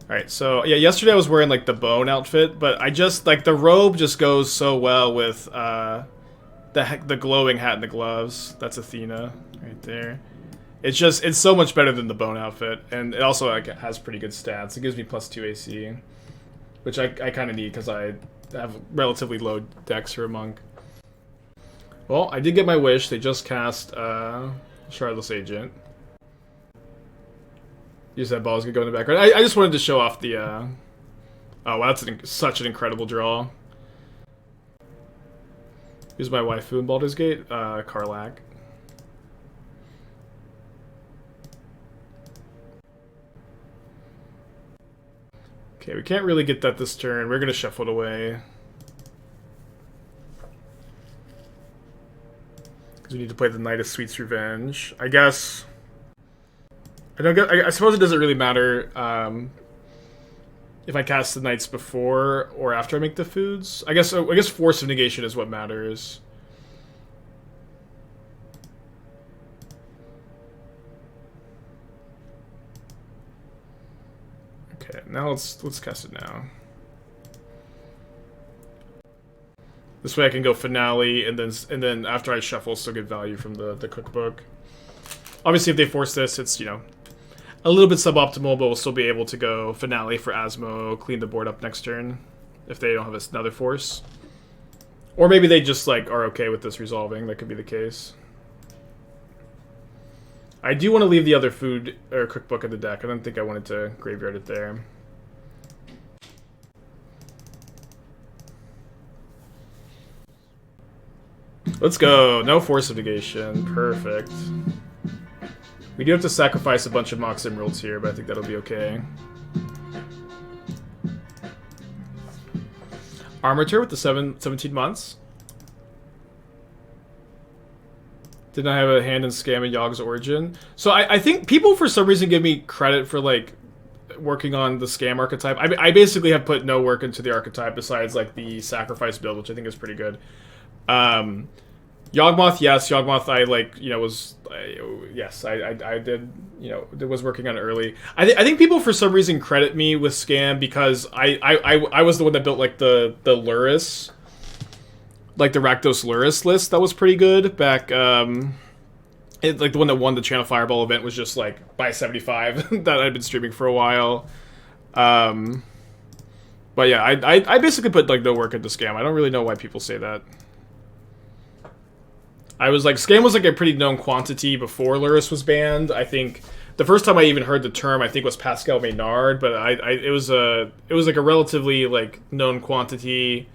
Speaker 1: Alright, so, yeah, yesterday I was wearing, like, the bone outfit, but I just, like, the robe just goes so well with, the glowing hat and the gloves. That's Athena, right there. It's so much better than the bone outfit, and it also, like, has pretty good stats. It gives me +2 AC. Which I kind of need because I have relatively low decks for a monk. Well, I did get my wish. They just cast Shardless Agent. Use that ball is going to go in the background. I just wanted to show off the... Oh, wow, that's such an incredible draw. Who's my waifu in Baldur's Gate? Karlach. Okay, we can't really get that this turn. We're going to shuffle it away. Because we need to play the Night of Sweet's Revenge. I guess I suppose it doesn't really matter if I cast the Knights before or after I make the foods. I guess Force of Negation is what matters. Okay, now let's cast it now. This way I can go Finale, and then after I shuffle, still get value from the cookbook. Obviously, if they force this, it's, you know, a little bit suboptimal, but we'll still be able to go Finale for Asmo, clean the board up next turn, if they don't have another force. Or maybe they just, like, are okay with this resolving. That could be the case. I do want to leave the other food or cookbook in the deck. I don't think I wanted to graveyard it there. Let's go. No Force of Negation. Perfect. We do have to sacrifice a bunch of Mox Emeralds here, but I think that'll be okay. Armature with the 17 months. Did not have a hand in Scam and Yogg's Origin. So I think people for some reason give me credit for like working on the Scam archetype. I basically have put no work into the archetype besides like the sacrifice build, which I think is pretty good. Yawgmoth, yes. Yawgmoth, I like, you know, I did, you know, was working on it early. I think people for some reason credit me with Scam because I was the one that built like the Luris, like the Rakdos Luris list that was pretty good back. Like the one that won the Channel Fireball event was just like by 75 that I'd been streaming for a while. But yeah, I basically put like no work into Scam. I don't really know why people say that. I was like, Scam was like a pretty known quantity before Luris was banned. I think the first time I even heard the term, I think was Pascal Maynard, but it was like a relatively like known quantity.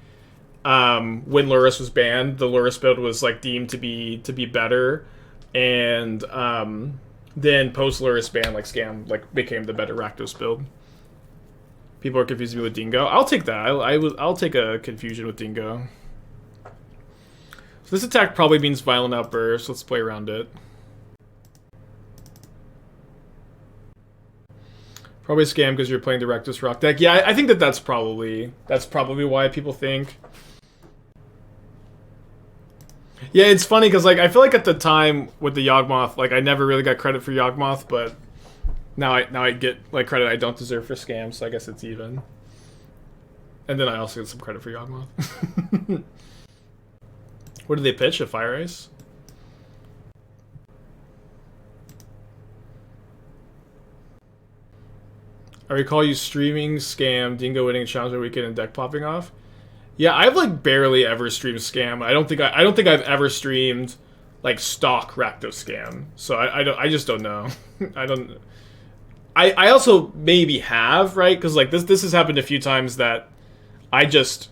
Speaker 1: When Luris was banned, the Luris build was like deemed to be better, and then post Luris ban, like Scam like became the better Rakdos build. People are confusing me with Dingo. I'll take that. I'll take a confusion with Dingo. So this attack probably means Violent Outburst. Let's play around it. Probably Scam because you're playing the Rakdos Rock deck. Yeah, I think that's probably why people think. Yeah, it's funny because like I feel like at the time with the Yawgmoth, like I never really got credit for Yawgmoth, but now I get like credit I don't deserve for Scam, so I guess it's even. And then I also get some credit for Yawgmoth. What did they pitch? A Fire Ice? I recall you streaming Scam, Dingo winning Challenger Weekend, and deck popping off. Yeah, I've like barely ever streamed Scam. I don't think I've ever streamed like stock Rakdos Scam. So I just don't know. I also maybe have, right? Because like this has happened a few times that I just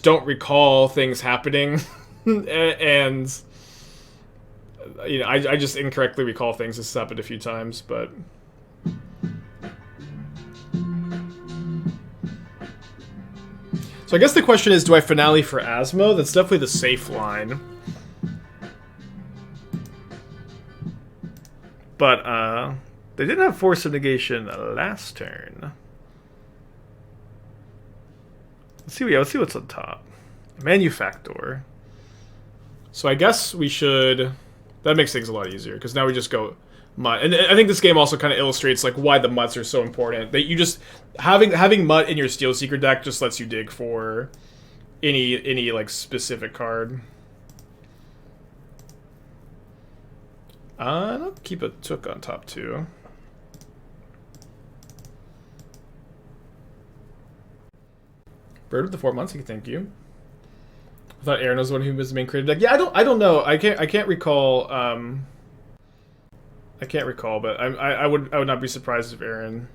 Speaker 1: don't recall things happening. And you know, I just incorrectly recall things. This has happened a few times, but so I guess the question is, do I Finale for Asmo? That's definitely the safe line. But they didn't have Force of Negation last turn. Let's see what's on top. Manufactor. So I guess we should... That makes things a lot easier, because now we just go Mutt. And I think this game also kind of illustrates like why the Mutts are so important. That you just... Having Mutt in your Steelseeker deck just lets you dig for any like specific card. I'll keep a Took on top too. Bird with the 4 months, thank you. I thought Aaron was the one who was the main creative deck. Yeah, I don't know. I can't recall. I can't recall, but I would not be surprised if Aaron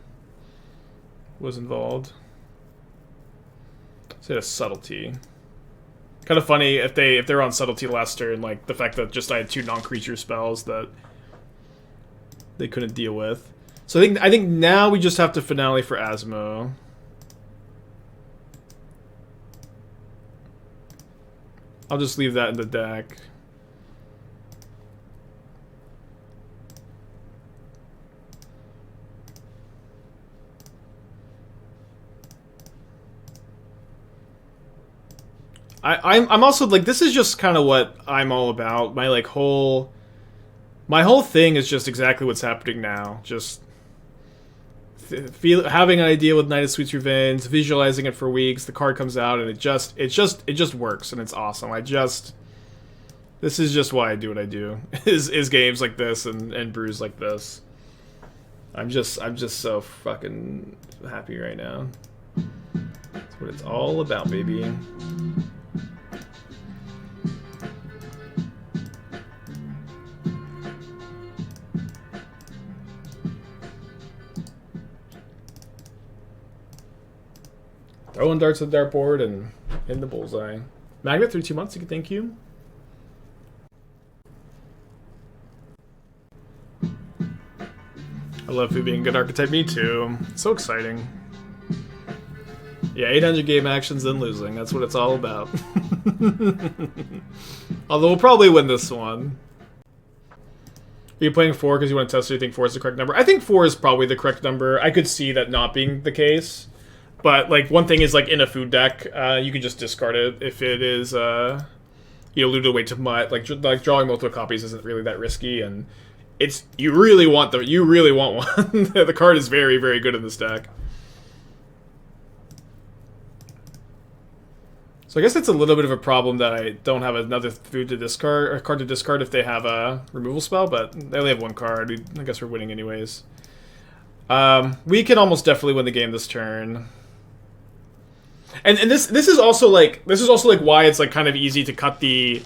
Speaker 1: was involved. Say a subtlety. Kind of funny if they're on subtlety last turn, like the fact that just I had 2 non-creature spells that they couldn't deal with. So I think now we just have to Finale for Asmo. I'll just leave that in the deck. I'm also like, this is just kind of what I'm all about. My like whole thing is just exactly what's happening now. Just having an idea with Knight of Sweet's Revenge, visualizing it for weeks. The card comes out and it just works and it's awesome. This is just why I do what I do. Is games like this and brews like this. I'm just so fucking happy right now. That's what it's all about, baby. Throwing darts at the dartboard and in the bullseye. Magnet, 32 months, thank you. I love food being a good archetype. Me too. It's so exciting. Yeah, 800 game actions and losing. That's what it's all about. Although we'll probably win this one. Are you playing 4 because you want to test if you think 4 is the correct number? I think 4 is probably the correct number. I could see that not being the case. But, like, one thing is, like, in a food deck, you can just discard it if it is, looted away to Mutt. Like, drawing multiple copies isn't really that risky, and you really want one. The card is very, very good in this deck. So I guess it's a little bit of a problem that I don't have another food to discard, or card to discard if they have a removal spell, but they only have one card. I guess we're winning anyways. We can almost definitely win the game this turn. And this is also like why it's like kind of easy to cut the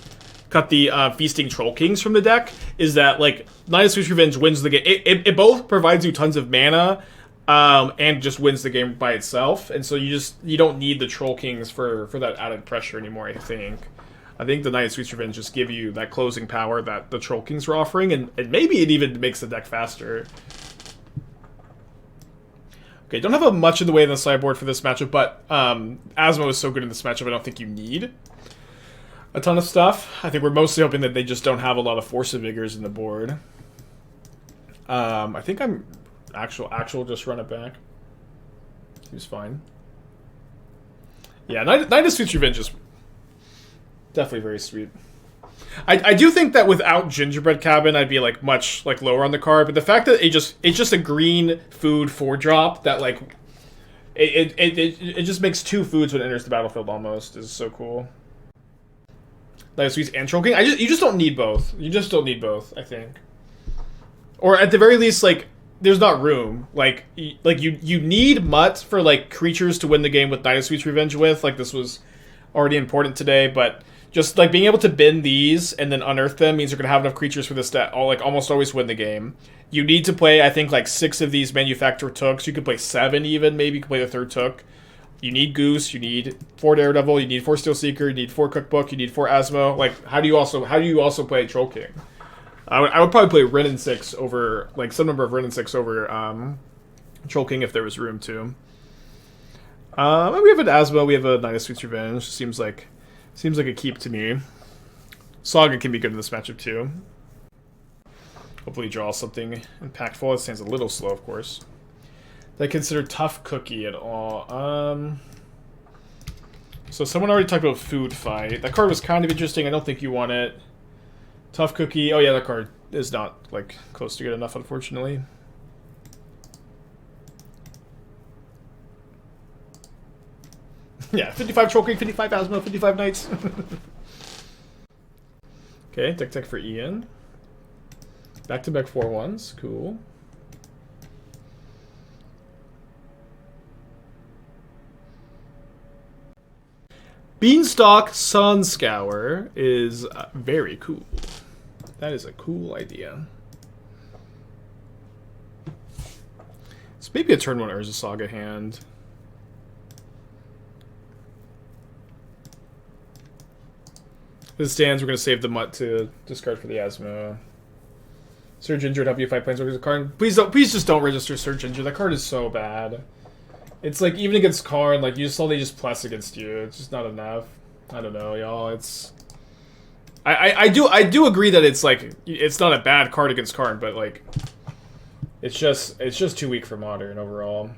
Speaker 1: Feasting Troll Kings from the deck, is that like Knight of Sweet's Revenge wins the game. It both provides you tons of mana, and just wins the game by itself. And so you don't need the Troll Kings for that added pressure anymore. I think the Knight of Sweet's Revenge just give you that closing power that the Troll Kings are offering, and maybe it even makes the deck faster. Okay, don't have much in the way of the sideboard for this matchup, but Asmo is so good in this matchup, I don't think you need a ton of stuff. I think we're mostly hoping that they just don't have a lot of Force of Vigors in the board. I think I'm actual just run it back. Seems fine. Yeah, Knight of Sweet's Revenge is definitely very sweet. I do think that without Gingerbread Cabin, I'd be like much like lower on the card, but the fact that it's just a green food 4-drop that like it just makes 2 foods when it enters the battlefield almost is so cool. Knight of Sweets and Troll King. You just don't need both. You just don't need both, I think. Or at the very least, like there's not room. Like you need Mutt for like creatures to win the game with Knight of Sweet's Revenge with. Like this was already important today, but just like being able to bin these and then unearth them means you're gonna have enough creatures for this deck. Almost always win the game. You need to play, I think, like 6 of these Manufactor Tooks. You could play 7 even. Maybe you could play the 3rd Took. You need Goose. You need 4 Daredevil. You need 4 Steelseeker. You need 4 Cookbook. You need 4 Asmo. Like, how do you also play Troll King? I would probably play Wrenn and 6 over, like, some number of Wrenn and 6 over Troll King if there was room to. We have an Asmo. We have a Knight of Sweet's Revenge. Seems like a keep to me. Saga can be good in this matchup too. Hopefully draw something impactful. It stands a little slow, of course. Did I consider Tough Cookie at all? So someone already talked about Food Fight. That card was kind of interesting. I don't think you want it. Tough Cookie. Oh yeah, that card is not like close to good enough, unfortunately. Yeah, 55 Troll King, 55 Asmo, 55 Knights. Okay, deck for Ian. Back-to-back 4-1s. Cool. Beanstalk Sunscour is very cool. That is a cool idea. It's maybe a turn 1 Urza Saga hand. As it stands, we're going to save the Mutt to discard for the Asmo. Surge Injured, help you fight Planeswalkers. The card. Please just don't register Surge Injured. That card is so bad. It's like, even against Karn, like, they just plus against you. It's just not enough. I don't know, y'all. It's... I do agree that it's, like, it's not a bad card against Karn, but, like, it's just too weak for Modern overall.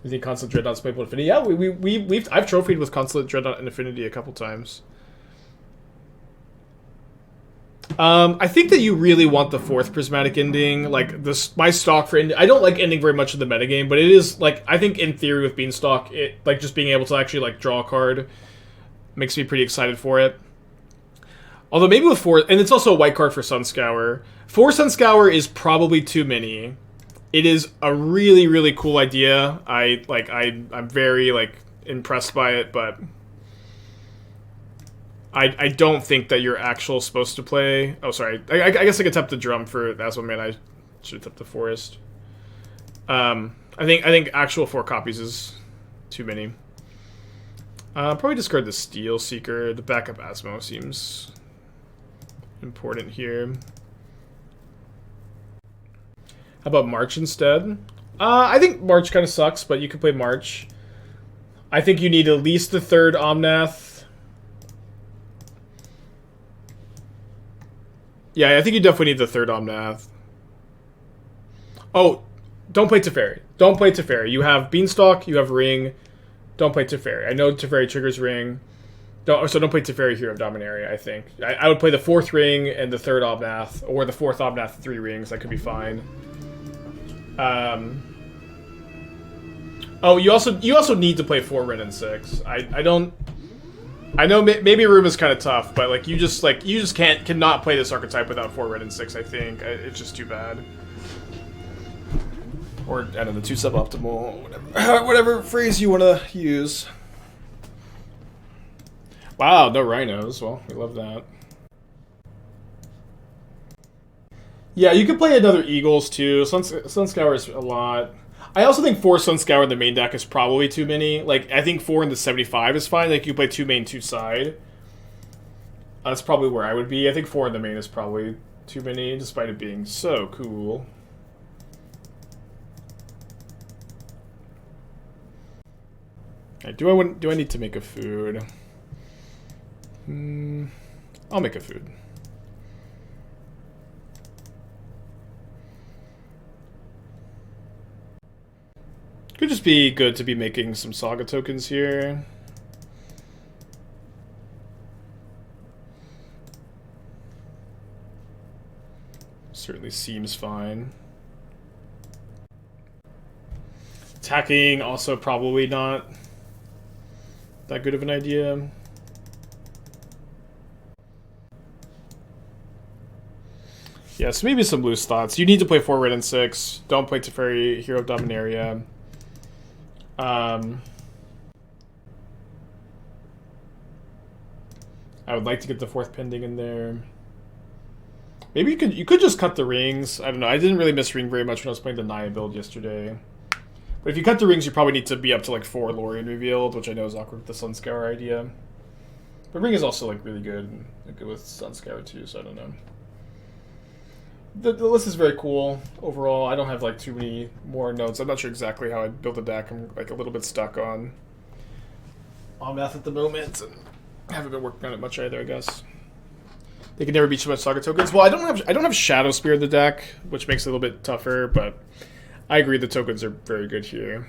Speaker 1: You think Consulate Dreadnought's playable Infinity? Yeah, I've trophied with Consulate Dreadnought and Infinity a couple times. I think that you really want the 4th prismatic ending. Like this, my stock for ending. I don't like ending very much of the metagame, but it is like I think in theory with Beanstalk, it like just being able to actually like draw a card makes me pretty excited for it. Although maybe with 4, and it's also a white card for Sunscour. 4 Sunscour is probably too many. It is a really, really cool idea. I'm very like impressed by it, but I don't think that you're actual supposed to play. Oh, sorry. I guess I could tap the drum for Asmo Man. I should tap the forest. I think actual 4 copies is too many. Probably discard the Steelseeker. The backup Asmo seems important here. How about March instead? I think March kind of sucks, but you can play March. I think you need at least the 3rd Omnath. Yeah, I think you definitely need the 3rd Omnath. Oh, don't play Teferi. Don't play Teferi. You have Beanstalk, you have Ring. Don't play Teferi. I know Teferi triggers Ring. So don't play Teferi Hero of Dominaria, I think. I would play the 4th Ring and the 3rd Omnath, or the 4th Omnath 3 rings. That could be fine. Oh, you also need to play 4 Red and 6. I know maybe Room is kind of tough, but like you just cannot play this archetype without 4 Red and 6. I think it's just too bad. Or I don't know, 2 suboptimal, whatever phrase you want to use. Wow, no rhinos. Well, we love that. Yeah, you could play another Eagles too. Sunscour is a lot. I also think 4 Sunscour in the main deck is probably too many. Like, I think 4 in the 75 is fine. Like, you play 2 main, 2 side. That's probably where I would be. I think 4 in the main is probably too many, despite it being so cool. Right, do I need to make a food? I'll make a food. Could just be good to be making some Saga tokens here. Certainly seems fine. Attacking also probably not that good of an idea. Yeah, so maybe some loose thoughts. You need to play 4 Red and 6. Don't play Teferi Hero of Dominaria. I would like to get the 4th pending in there. Maybe you could just cut the rings. I don't know. I didn't really miss ring very much when I was playing the Naya build yesterday. But if you cut the rings, you probably need to be up to like 4 Lorien revealed, which I know is awkward with the Sunscour idea. But ring is also like really good, and good with Sunscour too, so I don't know. The list is very cool overall. I don't have like too many more notes. I'm not sure exactly how I build the deck. I'm like a little bit stuck on math at the moment, and I haven't been working on it much either, I guess. They can never be too much Saga tokens. Well, I don't have Shadow Spear in the deck, which makes it a little bit tougher, but I agree the tokens are very good here.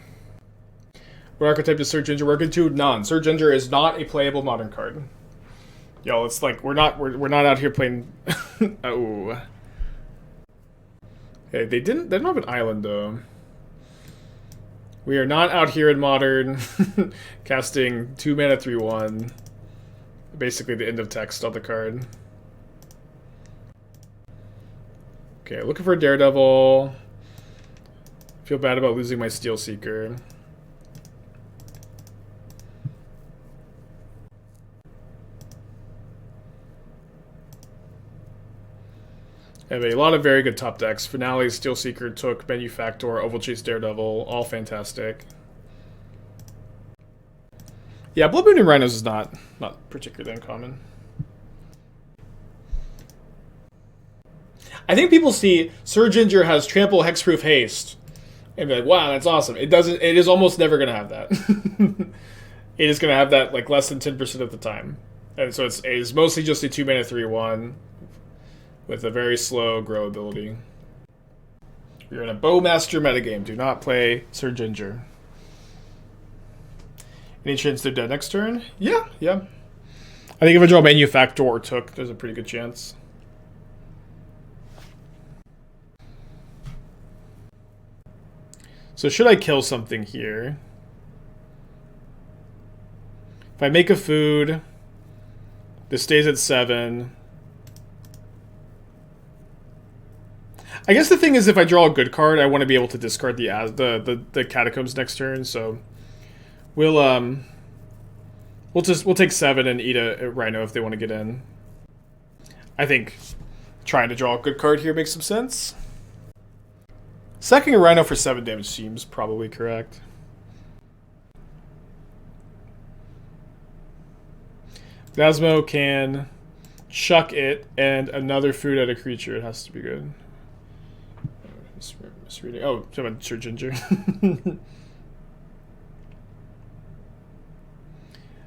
Speaker 1: What archetype does Surge Ginger work into? None. Surge Ginger is not a playable modern card. Yo, it's like we're not out here playing. Oh. Okay, they don't have an island though. We are not out here in modern casting 2 mana 3/1. Basically the end of text on the card. Okay, looking for a Daredevil. Feel bad about losing my Steelseeker. I have a lot of very good top decks. Finale, Steelseeker, Took, Manufactor, Ovalchase Daredevil, all fantastic. Yeah, Blood Moon and Rhinos is not particularly uncommon. I think people see Surge Ginger has Trample, Hexproof, Haste, and be like, wow, that's awesome. It doesn't. It is almost never going to have that. It is going to have that like less than 10% of the time. And so it is mostly just a 2 mana 3/1 with a very slow grow ability. You're in a Bowmaster metagame. Do not play Sir Ginger. Any chance they're dead next turn? Yeah, yeah. I think if I draw Manufactor or Took, there's a pretty good chance. So should I kill something here? If I make a food, this stays at 7. I guess the thing is, if I draw a good card, I want to be able to discard the Catacombs next turn. So we'll take 7 and eat a Rhino if they want to get in. I think trying to draw a good card here makes some sense. Sacking a Rhino for 7 damage seems probably correct. Asmo can chuck it and another food at a creature. It has to be good. Misreading. Oh, someone Sir Ginger.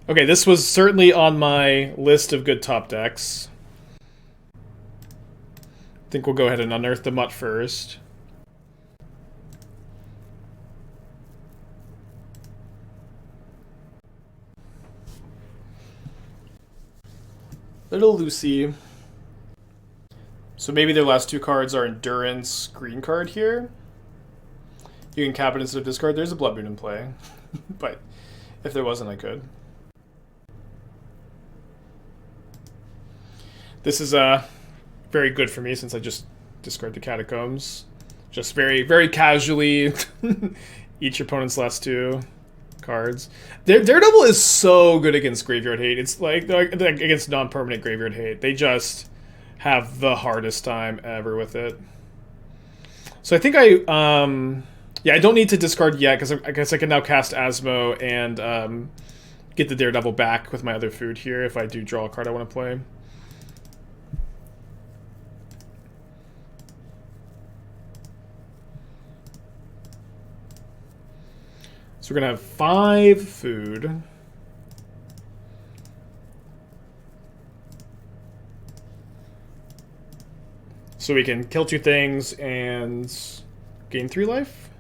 Speaker 1: Okay, this was certainly on my list of good top decks. I think we'll go ahead and unearth the Mutt first. Little Lucy. So maybe their last 2 cards are Endurance, green card here. You can cap it instead of discard. There's a Blood Moon in play. But if there wasn't, I could. This is very good for me since I just discard the Catacombs. Just very, very casually each opponent's last 2 cards. Daredevil is so good against Graveyard Hate. It's like against non-permanent Graveyard Hate. They just have the hardest time ever with it. So I think yeah, I don't need to discard yet because I guess I can now cast Asmo and get the Daredevil back with my other food here if I do draw a card I want to play. So we're going to have 5 food. So we can kill 2 things and gain 3 life.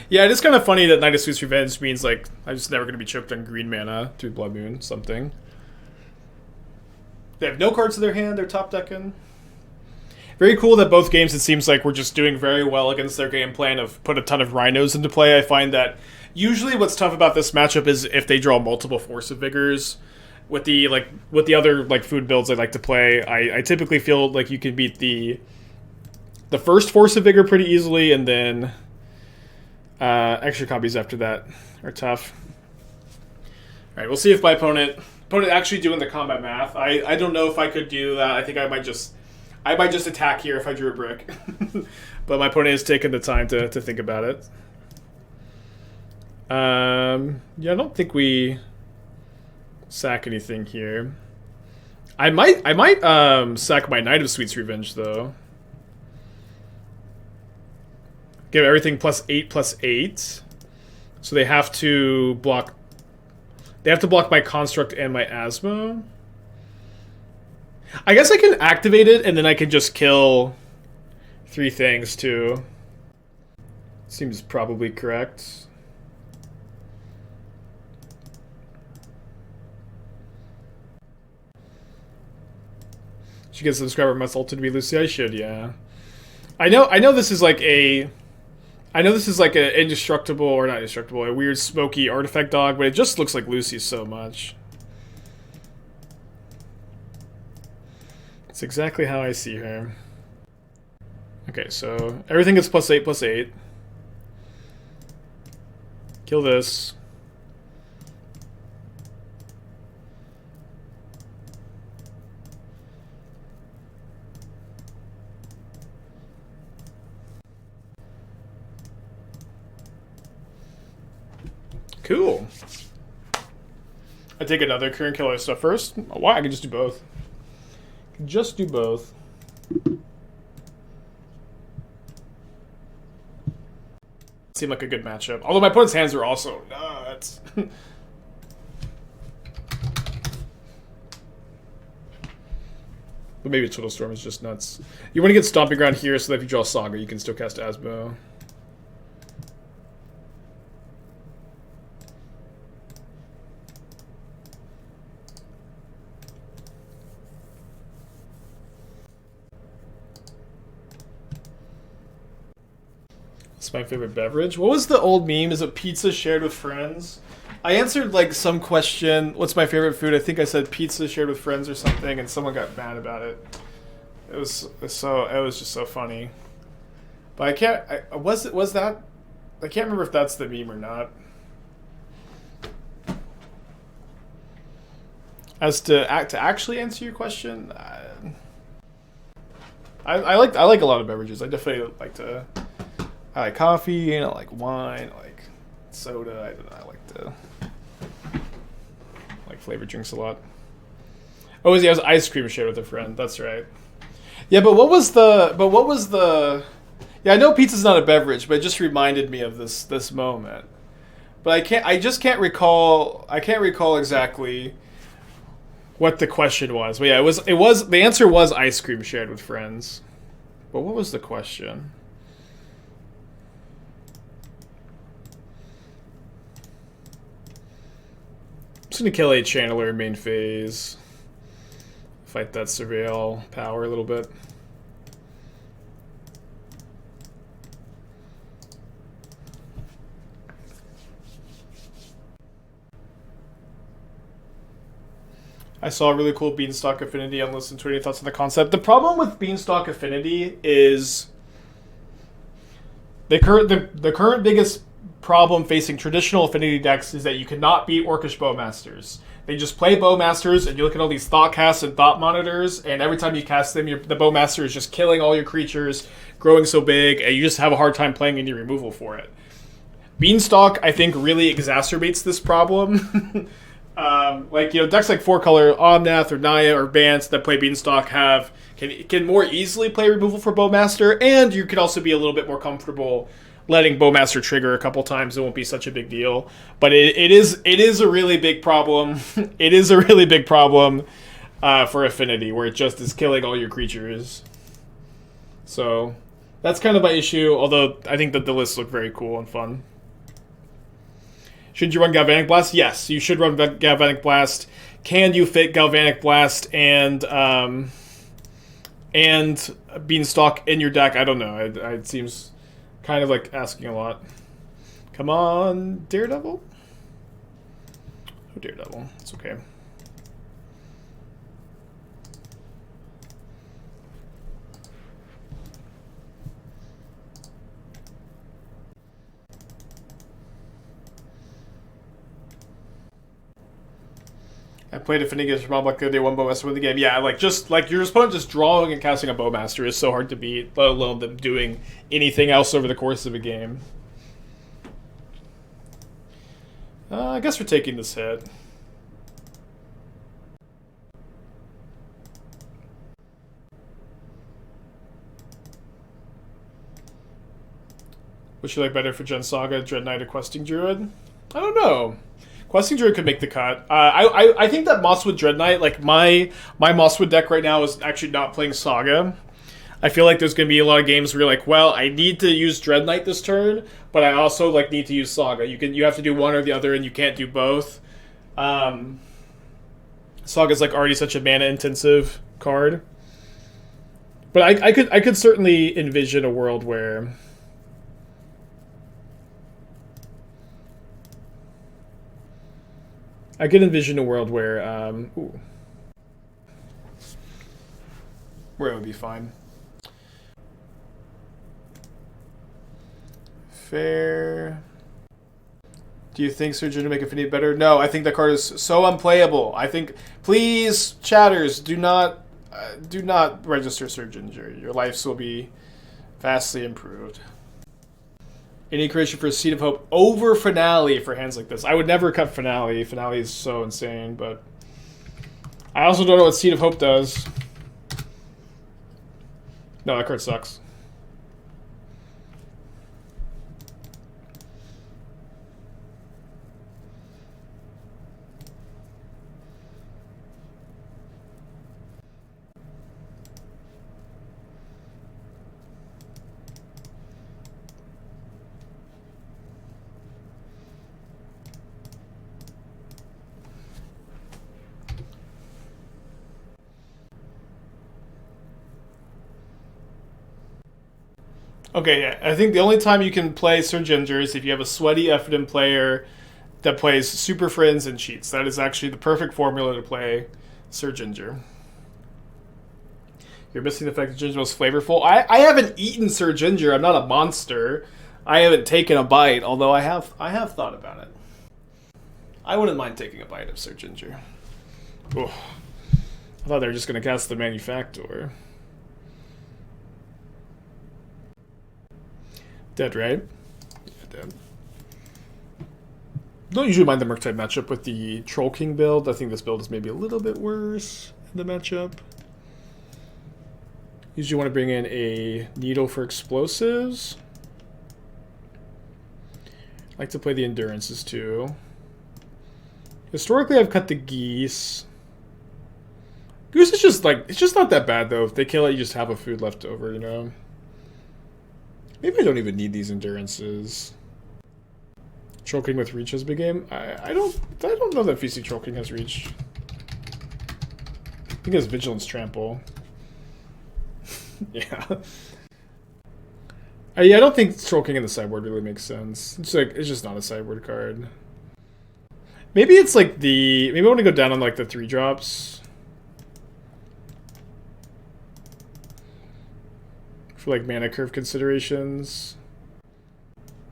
Speaker 1: Yeah, it is kind of funny that Knight of Sweet's Revenge means, like, I'm just never going to be choked on green mana through Blood Moon, something. They have no cards in their hand, they're top decking. Very cool that both games it seems like we're just doing very well against their game plan of put a ton of Rhinos into play. I find that usually what's tough about this matchup is if they draw multiple Force of Vigors. With the other food builds I like to play, I typically feel like you can beat the first Force of Vigor pretty easily, and then extra copies after that are tough. Alright, we'll see if my opponent actually doing the combat math. I don't know if I could do that. I think I might just attack here if I drew a brick. But my opponent has taken the time to think about it. Yeah, I don't think we sack anything here. I might sack my Knight of Sweet's Revenge though. Give everything +8/+8. So they have to block. They have to block my Construct and my Asmo. I guess I can activate it, and then I can just kill 3 things, too. Seems probably correct. She gets the Scrapwork Mutt ulted to be Lucy. I should, yeah. I know this is like a... I know this is like an indestructible, or not indestructible, a weird smoky artifact dog, but it just looks like Lucy so much. It's exactly how I see her. Okay, so everything is +8/+8. Kill this. Cool. I take another current killer stuff first. Why? I can just do both. Just do both. Seemed like a good matchup. Although my opponent's hands are also nuts. But maybe Twiddlestorm is just nuts. You want to get Stomping Ground here so that if you draw Saga, you can still cast Asmo. It's my favorite beverage. What was the old meme? Is it pizza shared with friends? I answered like some question, what's my favorite food? I think I said pizza shared with friends or something, and someone got mad about it. It was just so funny. But I can't, was that? I can't remember if that's the meme or not. As to actually answer your question, I like a lot of beverages. I definitely like to. I like coffee, and I like wine, I like soda. I like flavored drinks a lot. Oh, yeah, it was ice cream shared with a friend. That's right. Yeah, but what was the? Yeah, I know pizza's not a beverage, but it just reminded me of this moment. But I just can't recall. I can't recall exactly what the question was. But yeah, it was the answer was ice cream shared with friends. But what was the question? I'm just gonna kill a Channeler in main phase. Fight that Surveil power a little bit. I saw a really cool Beanstalk Affinity on Listen to Any Thoughts on the concept. The problem with Beanstalk Affinity is the current biggest problem facing traditional affinity decks is that you cannot beat Orcish Bowmasters. They just play Bowmasters, and you look at all these Thought Casts and Thought Monitors, and every time you cast them, the Bowmaster is just killing all your creatures, growing so big, and you just have a hard time playing any removal for it. Beanstalk, I think, really exacerbates this problem. Decks like 4-color Omnath or Naya or Bance that play Beanstalk can more easily play removal for Bowmaster, and you can also be a little bit more comfortable letting Bowmaster trigger a couple times. It won't be such a big deal. But it is a really big problem. It is a really big problem for Affinity, where it just is killing all your creatures. So that's kind of my issue, although I think that the lists look very cool and fun. Should you run Galvanic Blast? Yes, you should run Galvanic Blast. Can you fit Galvanic Blast and Beanstalk in your deck? I don't know. It seems kind of like asking a lot. Come on, Daredevil? Oh, Daredevil. It's okay. I played Affinity against Moblek the other day, one Bowmaster win the game. Yeah, like your opponent just drawing and casting a Bowmaster is so hard to beat, let alone them doing anything else over the course of a game. I guess we're taking this hit. Which you like better for Gen Saga, Dread Knight, or Questing Druid? I don't know. Questing Druid could make the cut. I think that Mosswood Dread Knight, like my Mosswood deck right now is actually not playing Saga. I feel like there's going to be a lot of games where you're like, well, I need to use Dread Knight this turn, but I also like need to use Saga. You have to do one or the other, and you can't do both. Saga's like already such a mana intensive card, but I could certainly envision a world where. I could envision a world where it would be fine. Fair. Do you think Surgeon to make Affinity better? No, I think that card is so unplayable. I think, please, chatters, do not register Surgeon. Your lives will be vastly improved. Any creation for a Seed of Hope over Finale for hands like this. I would never cut Finale. Finale is so insane, but I also don't know what Seed of Hope does. No, that card sucks. Okay, yeah. I think the only time you can play Sir Ginger is if you have a sweaty Effiden player that plays Super Friends and cheats. That is actually the perfect formula to play Sir Ginger. You're missing the fact that Ginger's most flavorful. I haven't eaten Sir Ginger. I'm not a monster. I haven't taken a bite, although I have thought about it. I wouldn't mind taking a bite of Sir Ginger. Oh, I thought they were just going to cast the Manufactor. Dead, right? Yeah, dead. Don't usually mind the Merc type matchup with the Troll King build. I think this build is maybe a little bit worse in the matchup. Usually want to bring in a Needle for explosives. I like to play the Endurances too. Historically, I've cut the Geese. Goose is just like, it's just not that bad though. If they kill it, you just have a food left over, you know? Maybe I don't even need these Endurances. Troll King with Reach is a big game. I don't know that VC Troll King has Reach. I think it's Vigilance Trample. Yeah. Yeah, I don't think Troll King in the sideboard really makes sense. It's just not a sideboard card. Maybe it's like maybe I want to go down on like the 3-drops. For like mana curve considerations.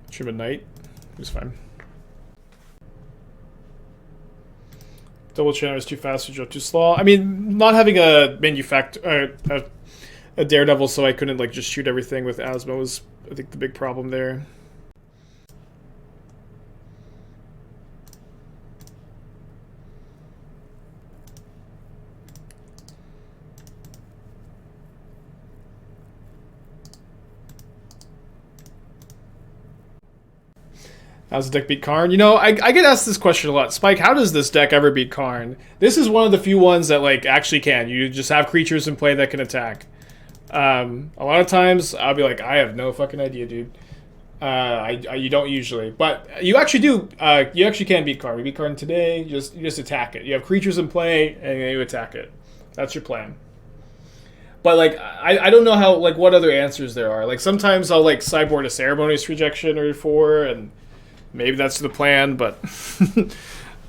Speaker 1: Trim a Knight. It's fine. Double Channel is too fast, or too slow. I mean, not having a Manufactor, a Daredevil, so I couldn't like just shoot everything with Asmo was, I think, the big problem there. How's the deck beat Karn? You know, I get asked this question a lot. Spike, how does this deck ever beat Karn? This is one of the few ones that like actually can. You just have creatures in play that can attack. A lot of times I'll be like, I have no fucking idea, dude. You don't usually, but you actually do. You actually can beat Karn. We beat Karn today. You just attack it. You have creatures in play and you attack it. That's your plan. But like I don't know how, like, what other answers there are. Like sometimes I'll like sideboard a Ceremonious Rejection or 4 and maybe that's the plan, but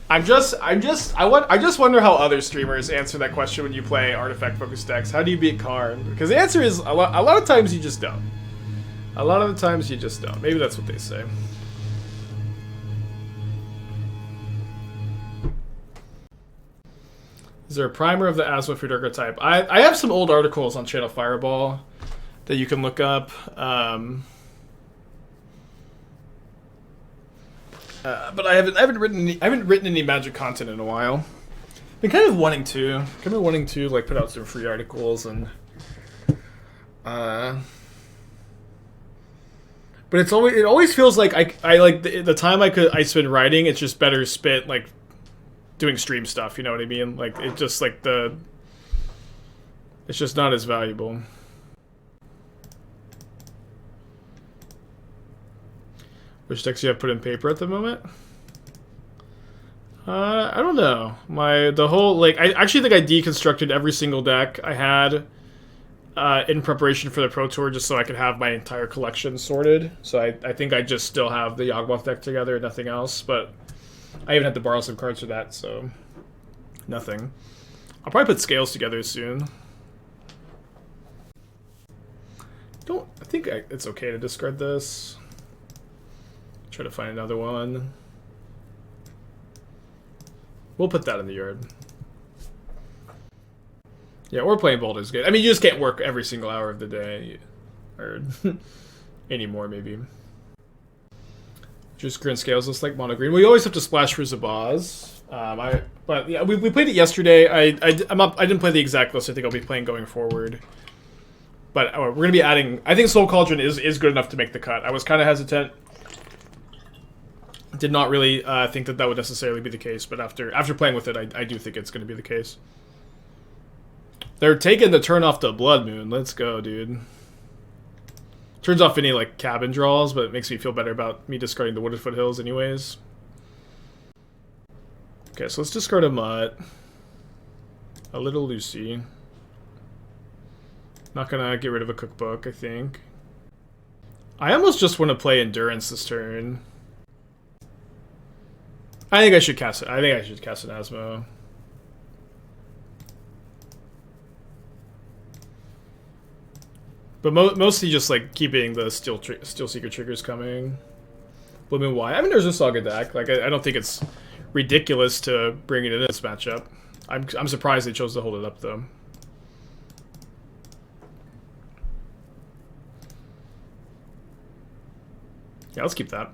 Speaker 1: I just wonder how other streamers answer that question when you play artifact focused decks. How do you beat Karn? Because the answer is a lot of times you just don't. A lot of the times you just don't. Maybe that's what they say. Is there a primer of the Asmo for darker type? I have some old articles on Channel Fireball that you can look up. But I haven't written any Magic content in a while. Been kind of wanting to like put out some free articles and but it always feels like I like the time I spend writing, it's just better spent like doing stream stuff, you know what I mean? Like it just like it's just not as valuable. Which decks you have put in paper at the moment? I don't know. The whole, like, I actually think I deconstructed every single deck I had in preparation for the Pro Tour just so I could have my entire collection sorted. So I think I just still have the Yawgmoth deck together, nothing else. But I even had to borrow some cards for that, so nothing. I'll probably put Scales together soon. I think it's okay to discard this. Try to find another one. We'll put that in the yard. Yeah, or playing Bold is good. I mean, you just can't work every single hour of the day. Or anymore, maybe. Just Grin Scales looks like mono green. We always have to splash for Zabaz. But yeah, we played it yesterday. I didn't play the exact list. I think I'll be playing going forward. But we're going to be adding... I think Soul Cauldron is good enough to make the cut. I was kind of hesitant. Did not really think that would necessarily be the case, but after playing with it, I do think it's going to be the case. They're taking the turn off the Blood Moon. Let's go, dude. Turns off any like cabin draws, but it makes me feel better about me discarding the Wooded Foothills anyways. Okay, so let's discard a Mutt. A little Lucy. Not gonna get rid of a cookbook, I think. I almost just want to play Endurance this turn. I think I should cast it. I think I should cast an Asmo. But mostly just like keeping the Steelseeker triggers coming. Blooming WOE. I mean, there's a Saga deck. Like I don't think it's ridiculous to bring it in this matchup. I'm surprised they chose to hold it up though. Yeah, let's keep that.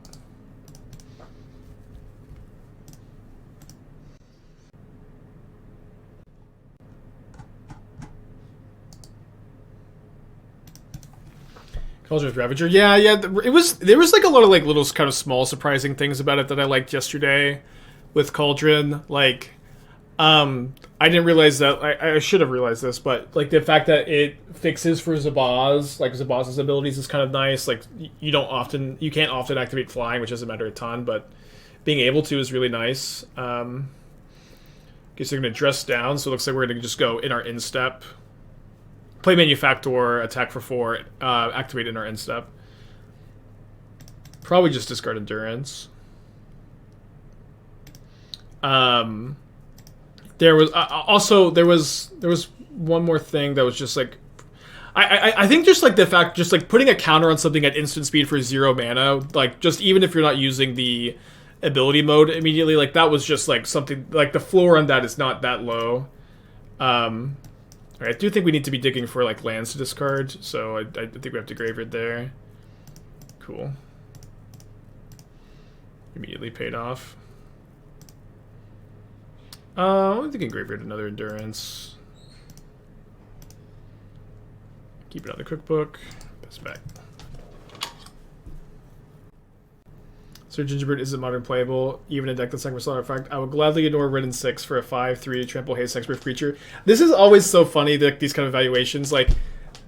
Speaker 1: Cauldron's Ravager. Yeah. There was like a lot of like little kind of small surprising things about it that I liked yesterday with Cauldron. Like, I didn't realize that. I should have realized this, but like the fact that it fixes for Zabaz, like Zabaz's abilities, is kind of nice. Like you can't often activate flying, which doesn't matter a ton, but being able to is really nice. Guess they're gonna dress down, so it looks like we're gonna just go in our instep. Play Manufactor, attack for 4, activate in our instep. Probably just discard Endurance. There was one more thing that was just like, I think just like the fact, just like putting a counter on something at instant speed for 0 mana, like just even if you're not using the ability mode immediately, like that was just like something, like the floor on that is not that low. Alright, I do think we need to be digging for like lands to discard, so I think we have to graveyard there. Cool. Immediately paid off. I think we can graveyard another Endurance. Keep it on the cookbook. Pass it back. Sir Gingerbread isn't modern playable, even a deck that's for artifact. I would gladly ignore Ridden 6 for a 5/3 trample haste hexproof creature. This is always so funny, these kind of evaluations. Like,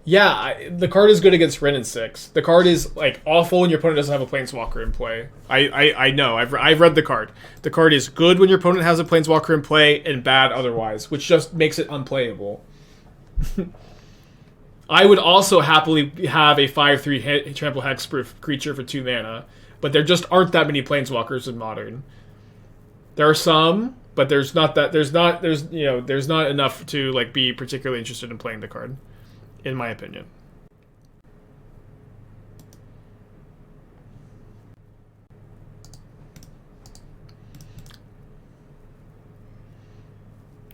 Speaker 1: yeah, the card is good against Ridden 6. The card is like awful when your opponent doesn't have a Planeswalker in play. I know. I've read the card. The card is good when your opponent has a Planeswalker in play and bad otherwise, which just makes it unplayable. I would also happily have a 5/3 trample hexproof creature for 2 mana. But there just aren't that many Planeswalkers in Modern. There are some, but there's not enough to like be particularly interested in playing the card, in my opinion.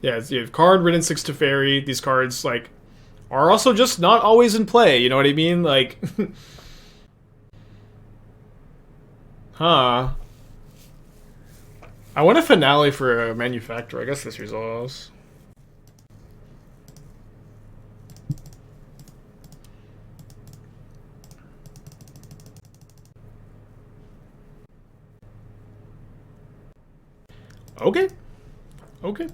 Speaker 1: Yeah, you have card, Ridden 6 to Fairy. These cards like are also just not always in play. You know what I mean? Like. Huh. I want a finale for a Manufactor. I guess this resolves. Okay. Okay.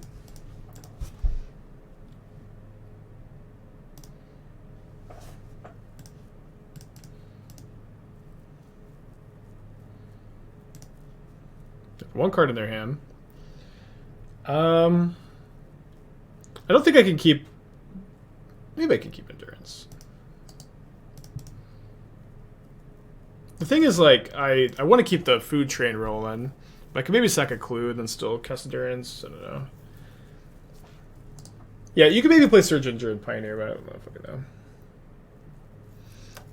Speaker 1: One card in their hand. I don't think I can keep... Maybe I can keep Endurance. The thing is, like, I want to keep the food train rolling. But I can maybe sack a Clue and then still cast Endurance. I don't know. Yeah, you can maybe play Surgeon and Pioneer, but I don't know if I can know.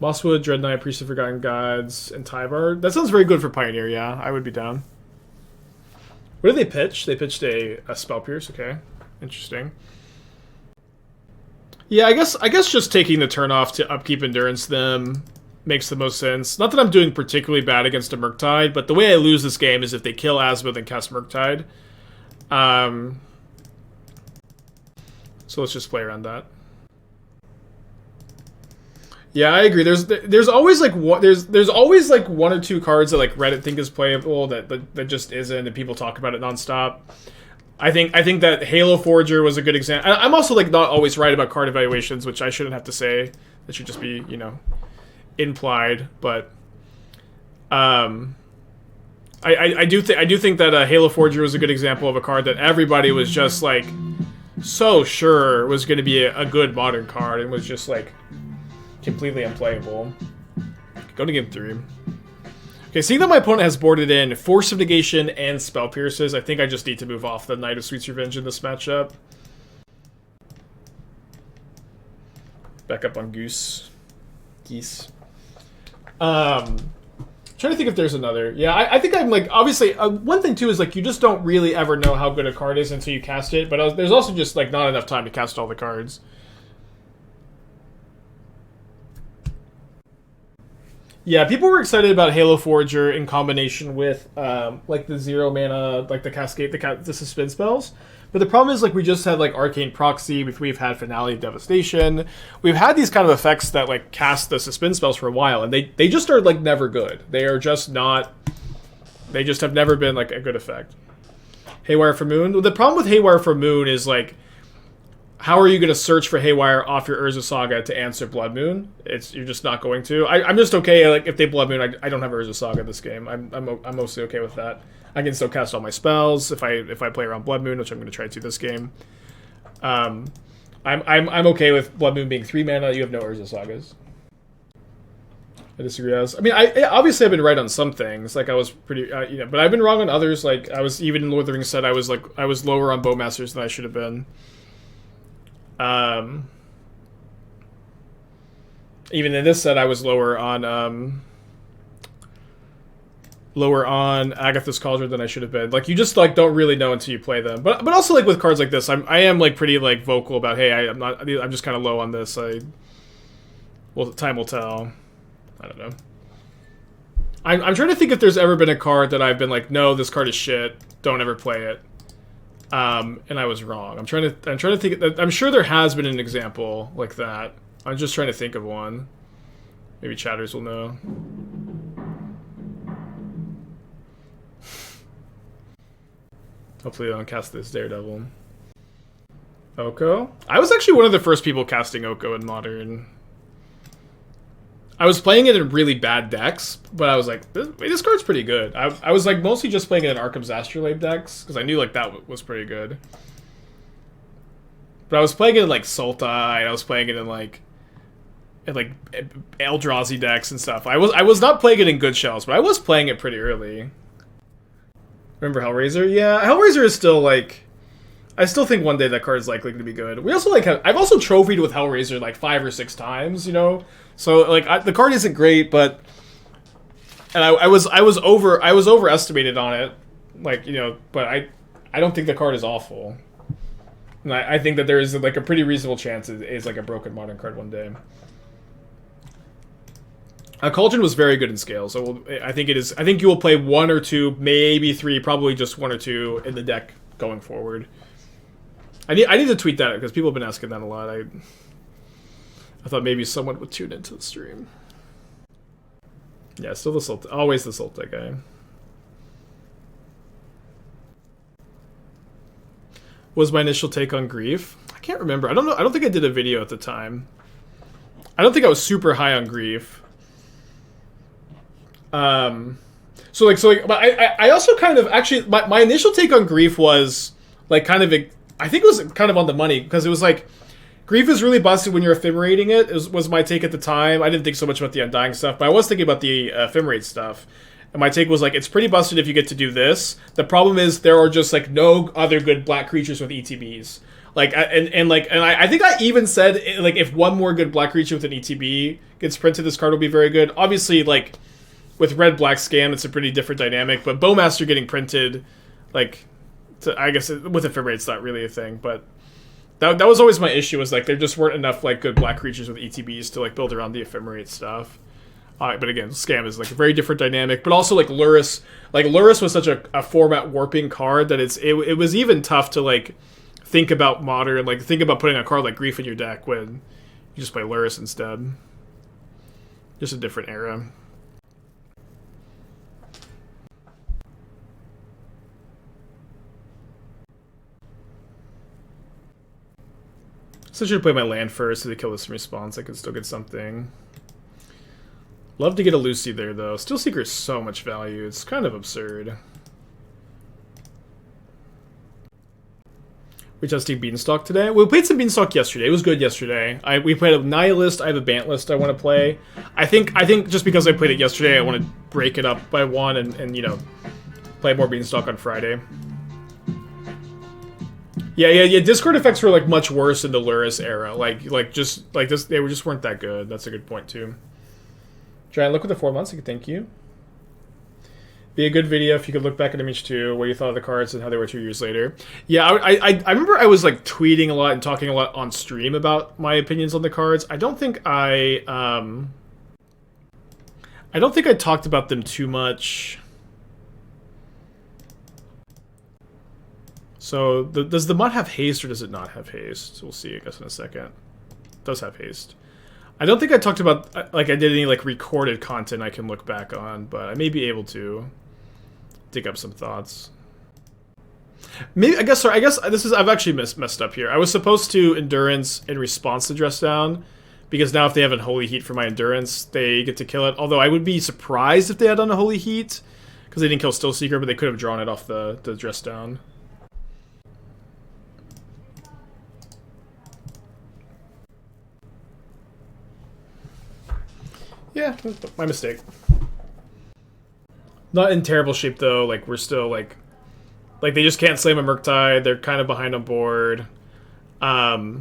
Speaker 1: Mosswood, Dread Knight, Priest of Forgotten Gods, and Tyvar. That sounds very good for Pioneer, yeah. I would be down. What did they pitch? They pitched a Spell Pierce, okay. Interesting. Yeah, I guess just taking the turn off to upkeep Endurance them makes the most sense. Not that I'm doing particularly bad against a Murktide, but the way I lose this game is if they kill Asmo then cast Murktide. So let's just play around that. Yeah, I agree. There's always like there's always like 1 or 2 cards that like Reddit think is playable that just isn't, and people talk about it nonstop. I think that Halo Forger was a good example. I'm also like not always right about card evaluations, which I shouldn't have to say. That should just be, you know, implied. But I do think that Halo Forger was a good example of a card that everybody was just like so sure was going to be a good Modern card and was just like completely unplayable Go to game 3. Okay, seeing that my opponent has boarded in Force of Negation and Spell Pierces, I think I just need to move off the Knight of Sweet's Revenge in this matchup. Back up on Geese. Trying to think if there's another. Yeah, I think I'm like, obviously, one thing too is like you just don't really ever know how good a card is until you cast it, but there's also just like not enough time to cast all the cards. Yeah, people were excited about Halo Forager in combination with like the 0 mana, like the Cascade, the suspend spells. But the problem is, like, we just had, like, Arcane Proxy, we've had Finale of Devastation. We've had these kind of effects that, like, cast the suspend spells for a while, and they just are, like, never good. They are just not... They just have never been, like, a good effect. Haywire for Moon? The problem with Haywire for Moon is, like, how are you going to search for Haywire off your Urza Saga to answer Blood Moon? You're just not going to. I'm just okay, like, if they Blood Moon, I don't have Urza Saga this game. I'm mostly okay with that. I can still cast all my spells if I play around Blood Moon, which I'm going to try to this game. I'm okay with Blood Moon being 3 mana. You have no Urza Sagas. I disagree. Obviously I've been right on some things. Like I was pretty, but I've been wrong on others. Like I was even in Lord of the Rings set. I was lower on Bowmasters than I should have been. Even in this set, I was lower on Agatha's Cauldron than I should have been. Like, you just, like, don't really know until you play them. But also, like, with cards like this, I am, like, pretty, like, vocal about, hey, I'm just kind of low on this. Well, time will tell. I don't know. I'm trying to think if there's ever been a card that I've been like, no, this card is shit. Don't ever play it. And I was wrong. I'm trying to think. I'm sure there has been an example like that. I'm just trying to think of one. Maybe chatters will know. Hopefully I don't cast this Daredevil. Oko? I was actually one of the first people casting Oko in Modern. I was playing it in really bad decks, but I was like, this card's pretty good. I was like mostly just playing it in Arkham's Astrolabe decks, because I knew like that was pretty good. But I was playing it in like Sultai, I was playing it in like Eldrazi decks and stuff. I was not playing it in good shells, but I was playing it pretty early. Remember Hellraiser? Yeah, Hellraiser is still like... I still think one day that card is likely to be good. We also like I've also trophied with Hellraiser like 5 or 6 times, you know? So like the card isn't great, but... And I was overestimated on it. Like, you know, but I don't think the card is awful. And I think that there is like a pretty reasonable chance it is like a broken Modern card one day. Cauldron was very good in scale, so I think it is. I think you will play 1 or 2, maybe 3, probably just 1 or 2 in the deck going forward. I need to tweet that because people have been asking that a lot. I thought maybe someone would tune into the stream. Yeah, still the Sultai, always the Sultai guy. Was my initial take on Grief? I can't remember. I don't know. I don't think I did a video at the time. I don't think I was super high on Grief. But I also kind of actually my initial take on Grief was like kind of I think it was kind of on the money because it was like Grief is really busted when you're ephemerating it. Was my take at the time. I didn't think so much about the Undying stuff, but I was thinking about the ephemerate stuff. And my take was like it's pretty busted if you get to do this. The problem is there are just like no other good black creatures with ETBs. Like I think I even said like if one more good black creature with an ETB gets printed, this card will be very good. Obviously, like. With red-black scam, it's a pretty different dynamic, but Bowmaster getting printed, like, I guess with Ephemerate, it's not really a thing, but that was always my issue, was, like, there just weren't enough, like, good black creatures with ETBs to, like, build around the Ephemerate stuff. But again, scam is, like, a very different dynamic, but also, like, Lurrus was such a format warping card that it was even tough to, like, think about Modern, like, think about putting a card like Grief in your deck when you just play Lurrus instead. Just a different era. So I should play my land first so they kill this in response. I can still get something. Love to get a Lucy there, though. Steelseeker is so much value. It's kind of absurd. Retesting Beanstalk today. We played some Beanstalk yesterday. It was good yesterday. We played a Nihilist. I have a Bant list I want to play. I think just because I played it yesterday, I want to break it up by one and you know, play more Beanstalk on Friday. Yeah. Discord effects were like much worse in the Luris era. Like this, they just weren't that good. That's a good point too. Giant, look with the 4 months. Thank you. Be a good video if you could look back at Image 2, what you thought of the cards and how they were 2 years later. Yeah, I remember I was like tweeting a lot and talking a lot on stream about my opinions on the cards. I don't think I talked about them too much. So does the Mutt have haste or does it not have haste? We'll see, I guess, in a second. It does have haste. I don't think I talked about, like, I did any like recorded content I can look back on, but I may be able to dig up some thoughts. Maybe I guess this is, I've actually messed up here. I was supposed to endurance in response to dress down, because now if they have Unholy Heat for my endurance, they get to kill it. Although I would be surprised if they had Unholy Heat, because they didn't kill Steelseeker, but they could have drawn it off the dress down. Yeah, my mistake. Not in terrible shape though. Like we're still like they just can't slam a Murktide. They're kind of behind on board. It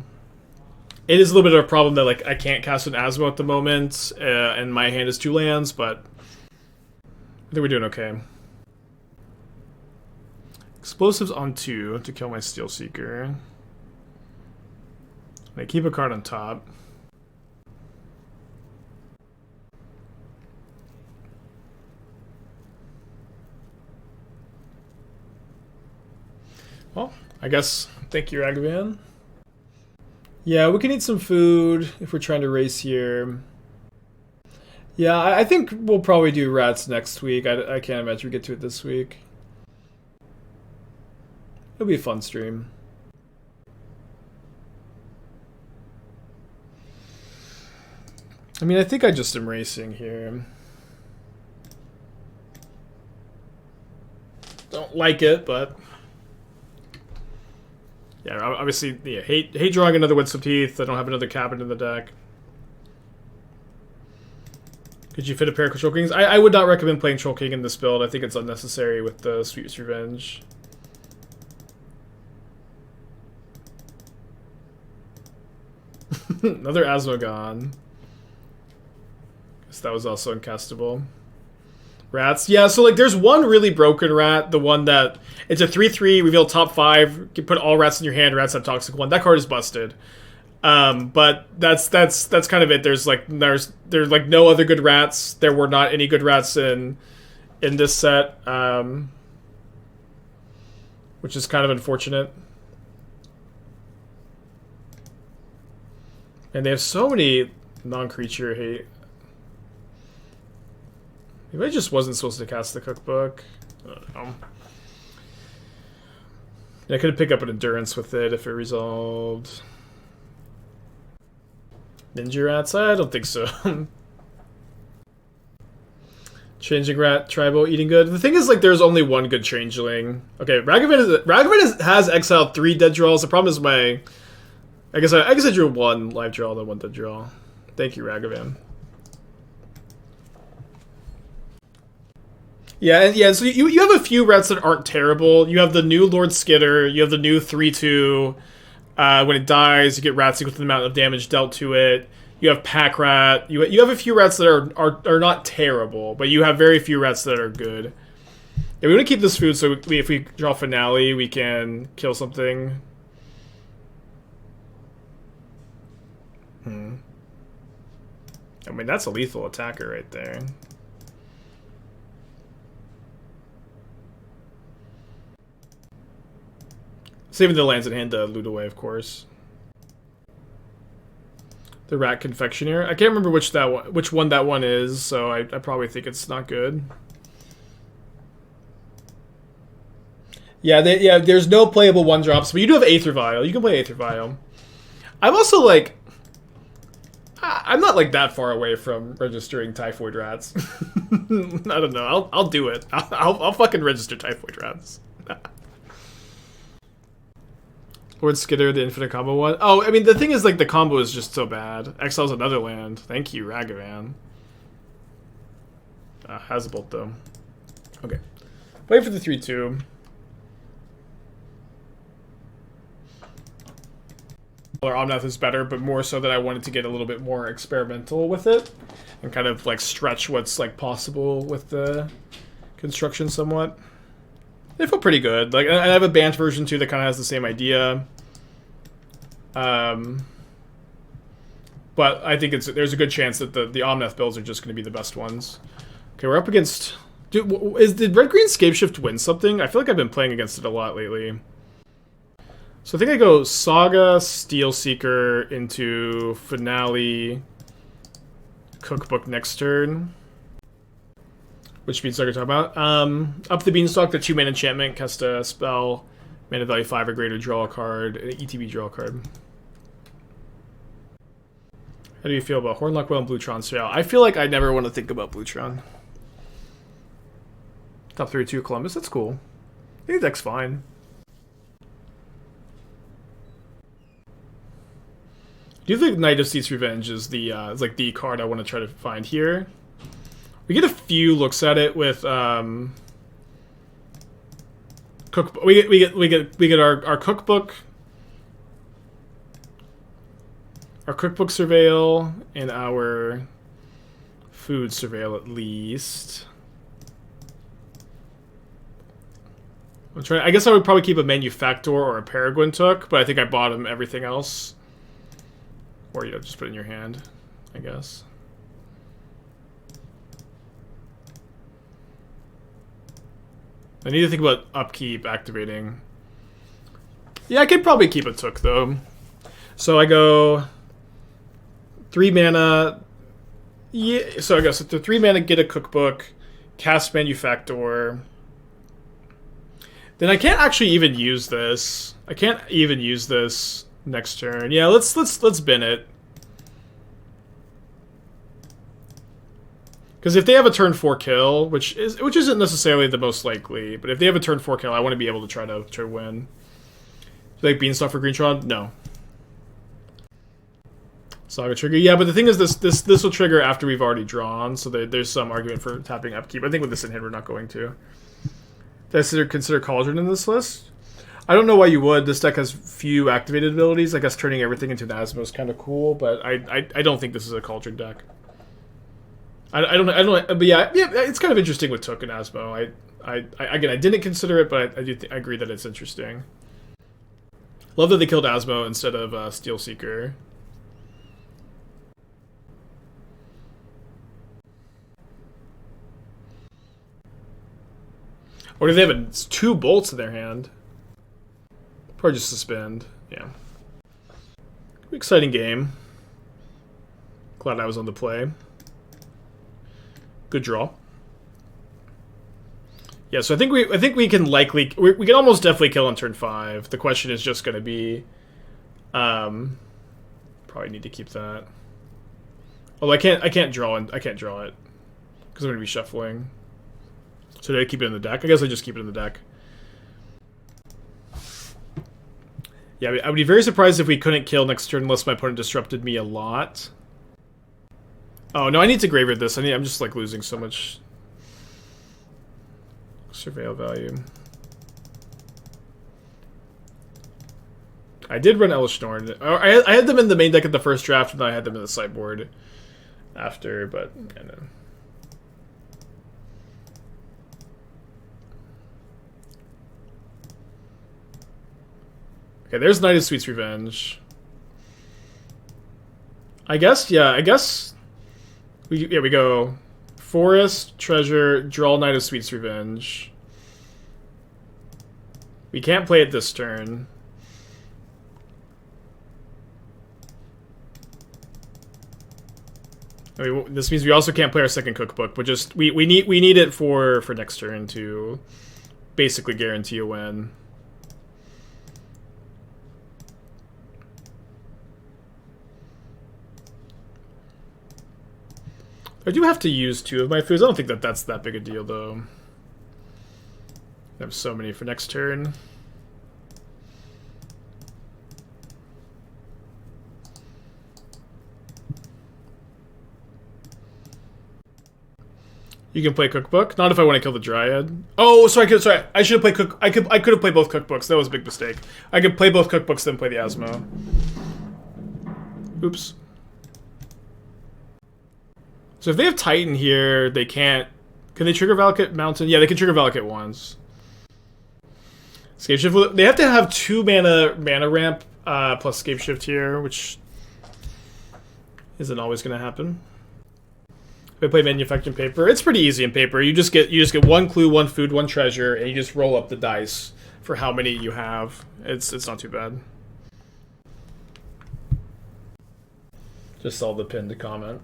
Speaker 1: is a little bit of a problem that like I can't cast an Asmo at the moment, and my hand is 2 lands, but I think we're doing okay. Explosives on 2 to kill my Steelseeker. I keep a card on top. Well, I guess, thank you, Ragavan. Yeah, we can eat some food if we're trying to race here. Yeah, I think we'll probably do rats next week. I can't imagine we get to it this week. It'll be a fun stream. I mean, I think I just am racing here. Don't like it, but... yeah, obviously, yeah, hate drawing another Windswept Heath. I don't have another cabin in the deck. Could you fit a pair of Troll Kings? I would not recommend playing Troll King in this build. I think it's unnecessary with the Sweetest Revenge. Another Asmo gone. Guess that was also uncastable. Rats. Yeah, so like there's one really broken rat, the one that it's a 3/3, reveal top 5, you put all rats in your hand, rats have toxic 1. That card is busted. But that's kind of it. There's like no other good rats. There were not any good rats in this set. Which is kind of unfortunate. And they have so many non-creature hate. Maybe I just wasn't supposed to cast the cookbook. I don't know. I could pick up an endurance with it if it resolved. Ninja rats? I don't think so. Changing rat, tribal, eating good. The thing is, like, there's only one good changeling. Okay, Ragavan has exiled 3 dead draws. The problem is my... I guess I drew 1 live draw, then 1 dead draw. Thank you, Ragavan. Yeah, so you have a few rats that aren't terrible. You have the new Lord Skitter, you have the new 3/2. When it dies, you get rats equal to the amount of damage dealt to it. You have Pack Rat. You have a few rats that are not terrible, but you have very few rats that are good. Yeah, we want to keep this food so if we draw Finale, we can kill something. I mean, that's a lethal attacker right there. Saving the lands in hand to loot away, of course. The Rat Confectioner. I can't remember which one that one is, so I probably think it's not good. Yeah, there's no playable 1-drops, but you do have Aether Vial. You can play Aether Vial. I'm also like... I'm not like that far away from registering Typhoid Rats. I don't know. I'll do it. I'll fucking register Typhoid Rats. Lord Skidder, the infinite combo one. Oh, I mean, the thing is, like, the combo is just so bad. Exiles another land. Thank you, Ragavan. Has a bolt, though. Okay. Wait for the 3-2. Omnath is better, but more so that I wanted to get a little bit more experimental with it. And kind of, like, stretch what's, like, possible with the construction somewhat. They feel pretty good. Like, I have a Bant version too that kind of has the same idea. But I think there's a good chance that the Omnath builds are just going to be the best ones. Okay, we're up against... Dude, did Red-Green Scapeshift win something? I feel like I've been playing against it a lot lately. So I think I go Saga, Steelseeker into Finale Cookbook next turn. Which Beanstalk are talking about. Up the Beanstalk, the 2-mana enchantment, cast a spell, mana value 5 or greater, draw a card, an ETB draw a card. How do you feel about Hornlock Whale and Bluetron Surveil? I feel like I never want to think about Bluetron. Top 32 Columbus, that's cool. I think the deck's fine. Do you think Knight of Seats Revenge is the like the card I want to try to find here? We get a few looks at it with cookbook. We get our cookbook, surveil, and our food surveil at least. I'm trying. I guess I would probably keep a Manufactor or a Peregrin Took, but I think I bought him everything else. Or just put it in your hand, I guess. I need to think about upkeep, activating. Yeah, I could probably keep a Took, though. So I go 3 mana. Yeah, so I go the 3 mana, get a cookbook, cast Manufactor. Then I can't actually even use this. I can't even use this next turn. Yeah, let's bin it. Because if they have a turn 4 kill, which isn't necessarily the most likely, but if they have a turn 4 kill, I want to be able to try to win. Like Beanstalk for Greentron? No. Saga trigger. Yeah, but the thing is, this will trigger after we've already drawn, so there's some argument for tapping upkeep. I think with this in hand, we're not going to. Did I consider Cauldron in this list? I don't know why you would. This deck has few activated abilities. I guess turning everything into an Asmo is kind of cool, but I don't think this is a Cauldron deck. I don't know, but yeah, it's kind of interesting with Took and Asmo. Again, I didn't consider it, but I agree that it's interesting. Love that they killed Asmo instead of Steelseeker. Or do they have 2 bolts in their hand? Probably just suspend. Yeah. Exciting game. Glad I was on the play. Good draw. Yeah, so I think we can likely we can almost definitely kill on turn 5. The question is just going to be, probably need to keep that. Although I can't draw it because I'm going to be shuffling. So do I keep it in the deck? I guess I just keep it in the deck. Yeah, I would be very surprised if we couldn't kill next turn unless my opponent disrupted me a lot. Oh, no, I need to graveyard this. I'm just, like, losing so much surveil value. I did run Elish Norn. I had them in the main deck at the first draft, and then I had them in the sideboard after, but, I know. Okay, there's Knight of Sweet's Revenge. I guess. We go Forest, Treasure, draw Knight of Sweet's Revenge. We can't play it this turn. I mean, this means we also can't play our second cookbook, but just we need it for next turn to basically guarantee a win. I do have to use 2 of my foods. I don't think that's that big a deal, though. I have so many for next turn. You can play Cookbook. Not if I want to kill the Dryad. Oh, sorry. I should have played Cook. I could have played both Cookbooks. That was a big mistake. I could play both Cookbooks, then play the Asmo. Oops. So if they have Titan here, they can't. Can they trigger Valakut Mountain? Yeah, they can trigger Valakut once. Scape Shift. They have to have 2 mana ramp plus Scape Shift here, which isn't always going to happen. If I play Manufacturing Paper, it's pretty easy in Paper. You just get 1 clue, 1 food, 1 treasure, and you just roll up the dice for how many you have. It's not too bad. Just saw the pinned comment.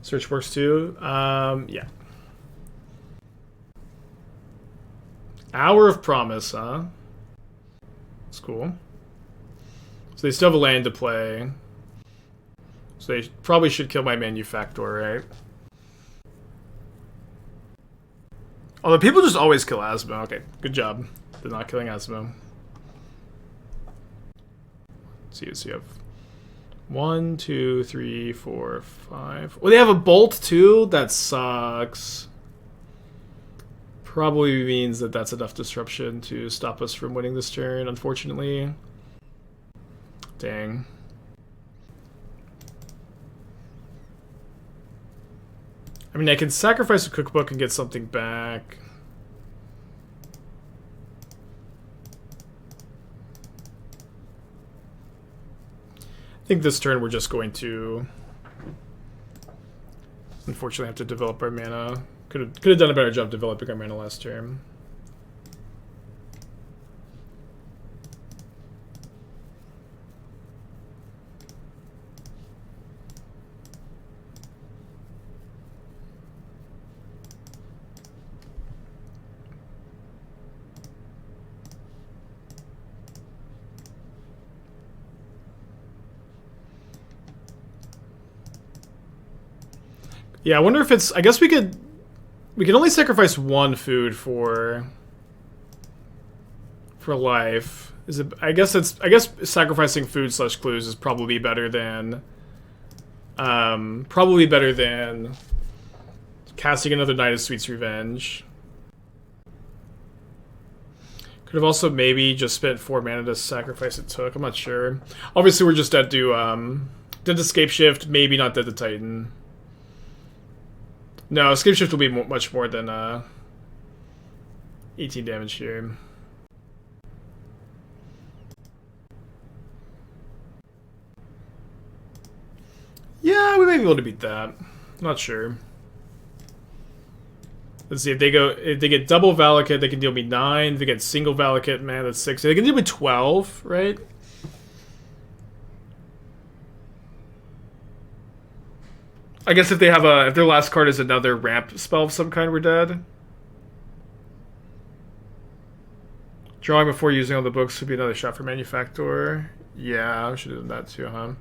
Speaker 1: Search works too. Yeah. Hour of Promise, huh? That's cool. So they still have a land to play. So they probably should kill my Manufactor, right? Although people just always kill Asmo. Okay, good job. They're not killing Asmo. Let's see, so you have 1, 2, 3, 4, 5. Well, they have a bolt too? That sucks. Probably means that that's enough disruption to stop us from winning this turn, unfortunately. Dang. I mean, I can sacrifice a Cookbook and get something back. I think this turn we're just going to, unfortunately, have to develop our mana. Could have done a better job developing our mana last turn. Yeah, I wonder if it's... I guess we can only sacrifice 1 food for life. Is it? I guess sacrificing food / clues is probably better than casting another Night of Sweet's Revenge. Could have also maybe just spent 4 mana to sacrifice it Took. I'm not sure. Obviously, we're just dead to Scape Shift. Maybe not dead to Titan. No, Scape Shift will be much more than 18 damage here. Yeah, we may be able to beat that. Not sure. Let's see if they get double Valakut, they can deal me 9. If they get single Valakut, man, that's 6. They can deal me 12, right? I guess if they have if their last card is another ramp spell of some kind, we're dead. Drawing before using all the books would be another shot for Manufactor. Yeah, I should have done that too, huh?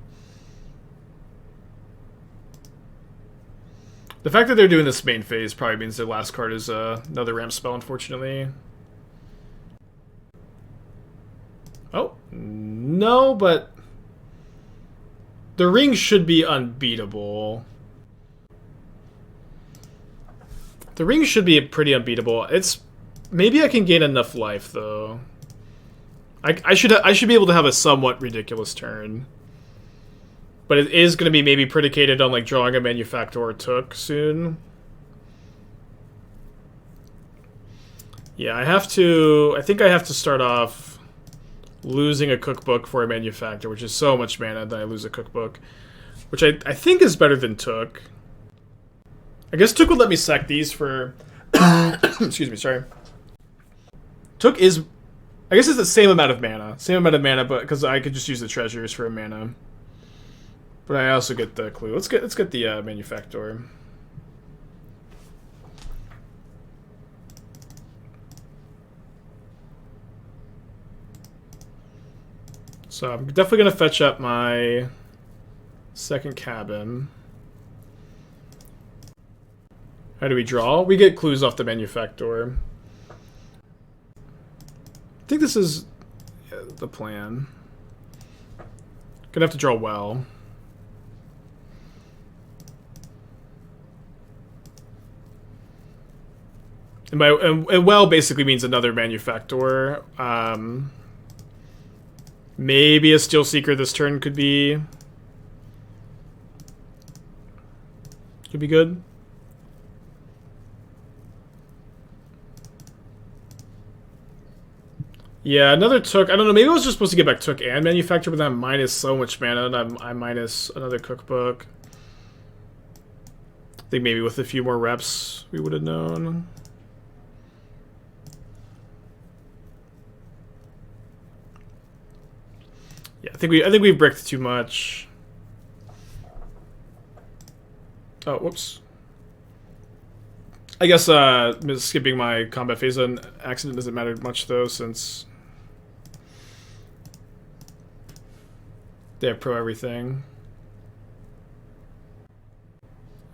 Speaker 1: The fact that they're doing this main phase probably means their last card is another ramp spell, unfortunately. Oh, no, but the ring should be unbeatable. The ring should be pretty unbeatable. It's maybe I can gain enough life though. I should be able to have a somewhat ridiculous turn, but it is going to be maybe predicated on like drawing a Manufactor or Took soon. Yeah, I think I have to start off losing a Cookbook for a Manufactor, which is so much mana that I lose a Cookbook, which I think is better than Took. I guess Took would let me sack these for... Excuse me, sorry. Took is... I guess it's the same amount of mana. Same amount of mana, but because I could just use the treasures for a mana. But I also get the clue. Let's get the Manufactor. So I'm definitely going to fetch up my second cabin. How do we draw? We get clues off the Manufactor. I think this is the plan. Gonna have to draw well. And well basically means another manufactor. Maybe a Steelseeker this turn could be good. Yeah, another Took. I don't know, maybe I was just supposed to get back Took and Manufactor, but then I'm minus so much mana, and I'm minus another Cookbook. I think maybe with a few more reps, we would have known. Yeah, I think we've bricked too much. Oh, whoops. I guess skipping my combat phase on accident doesn't matter much though, since they have pro everything.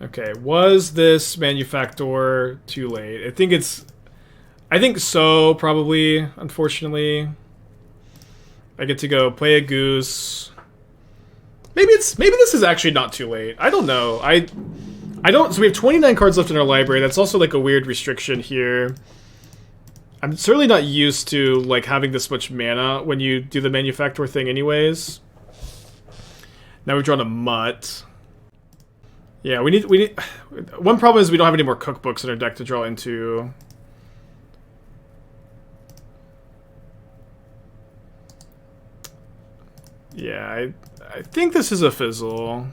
Speaker 1: Okay, was this Manufactor too late? I think so, probably, unfortunately. I get to go play a goose. Maybe this is actually not too late. I don't know. I don't, so we have 29 cards left in our library. That's also like a weird restriction here. I'm certainly not used to like having this much mana when you do the Manufactor thing anyways. Now we've drawn a Mutt. Yeah, we need one problem is we don't have any more cookbooks in our deck to draw into. Yeah, I think this is a fizzle.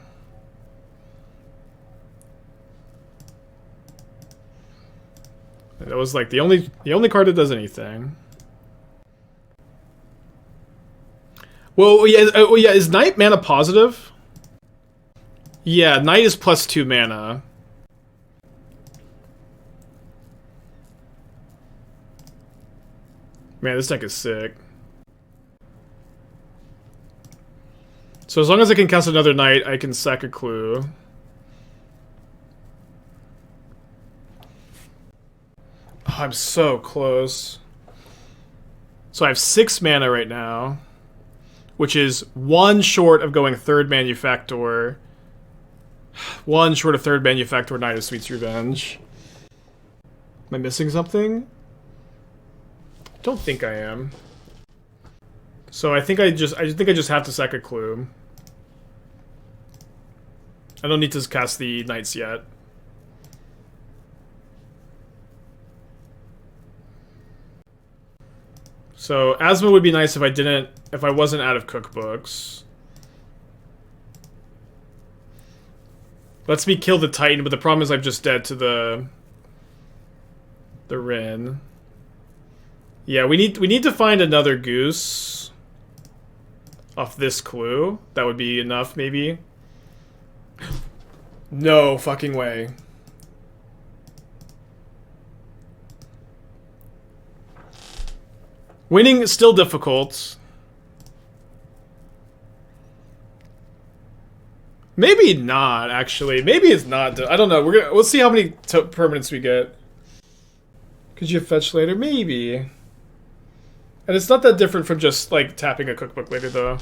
Speaker 1: That was like the only card that does anything. Well, yeah, is Knight mana positive? Yeah, Knight is +2 mana. Man, this deck is sick. So as long as I can cast another Knight, I can sack a clue. Oh, I'm so close. So I have 6 mana right now, which is 1 short of going third Manufactor. 1 short of third Manufactor, Knight of Sweet's Revenge. Am I missing something? Don't think I am. So I think I just have to sack a clue. I don't need to cast the Knights yet. So Asmo would be nice if I wasn't out of cookbooks. Lets me kill the Titan, but the problem is I'm just dead to the Rin. Yeah, we need to find another goose off this clue. That would be enough, maybe. No fucking way. Winning is still difficult. Maybe not, actually. Maybe it's not. I don't know. We'll see how many permanents we get. Could you fetch later? Maybe. And it's not that different from just like tapping a cookbook later, though.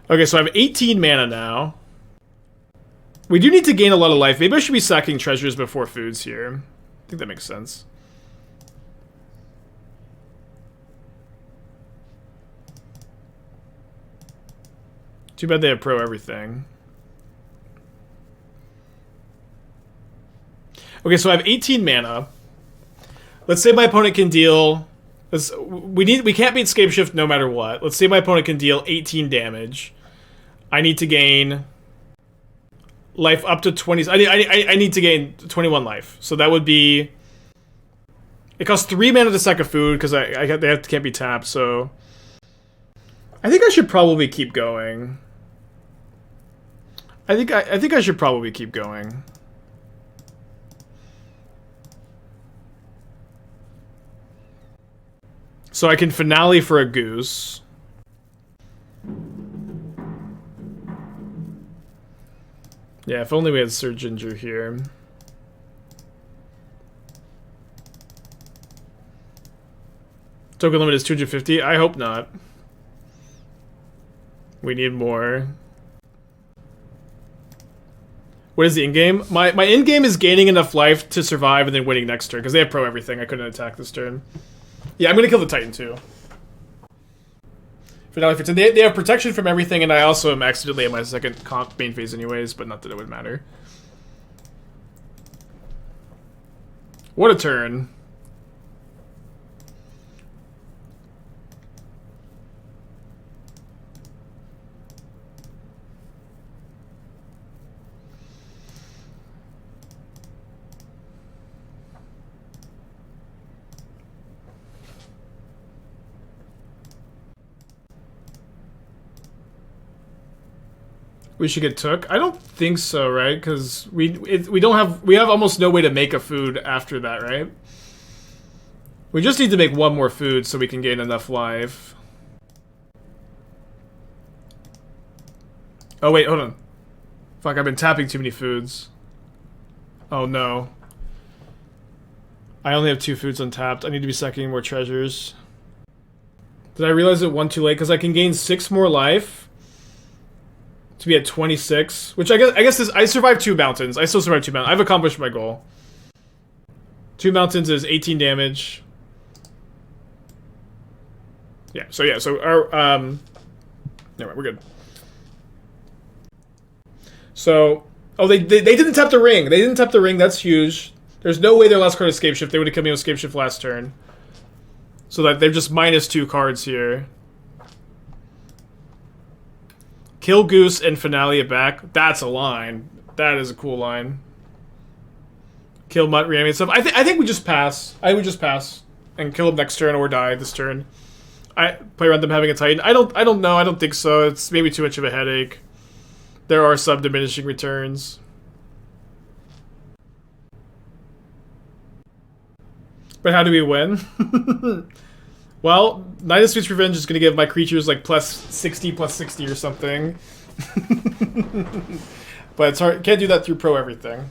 Speaker 1: Okay, so I have 18 mana now. We do need to gain a lot of life. Maybe I should be sacking treasures before foods here. I think that makes sense. Too bad they have pro everything. Okay, so I have 18 mana. Let's say my opponent can deal... We can't beat Scapeshift no matter what. Let's say my opponent can deal 18 damage. I need to gain life up to 20. I need to gain 21 life. So that would be... It costs 3 mana to sack a food because they can't be tapped. So I think I should probably keep going. I think I should probably keep going. So I can finale for a goose. Yeah, if only we had Sir Ginger here. Token limit is 250. I hope not. We need more. What is the in-game? My in-game is gaining enough life to survive and then winning next turn, because they have pro everything. I couldn't attack this turn. Yeah, I'm going to kill the Titan, too. Finale for 10. They have protection from everything, and I also am accidentally at my second comp main phase anyways, but not that it would matter. What a turn. We should get Took? I don't think so, right? Because we have almost no way to make a food after that, right? We just need to make one more food so we can gain enough life. Oh wait, hold on. Fuck, I've been tapping too many foods. Oh no. I only have 2 foods untapped. I need to be sacking more treasures. Did I realize it one too late? Because I can gain 6 more life to be at 26, which I guess is, I survived 2 mountains. I still survived 2 mountains. I've accomplished my goal. 2 mountains is 18 damage. So our never mind, we're good. So, oh, they didn't tap the ring. They didn't tap the ring. That's huge. There's no way their last card is Scape Shift. They would have killed me with Scape Shift last turn. So that they're just -2 cards here. Kill Goose and Finale it back. That's a line. That is a cool line. Kill Mutt, reanimate stuff. I think we just pass. I would just pass and kill him next turn or die this turn. I play around them having a Titan. I don't know. I don't think so. It's maybe too much of a headache. There are some diminishing returns. But how do we win? Well, Knight of Sweet's Revenge is going to give my creatures like +60, +60 or something. But it's hard. Can't do that through pro everything.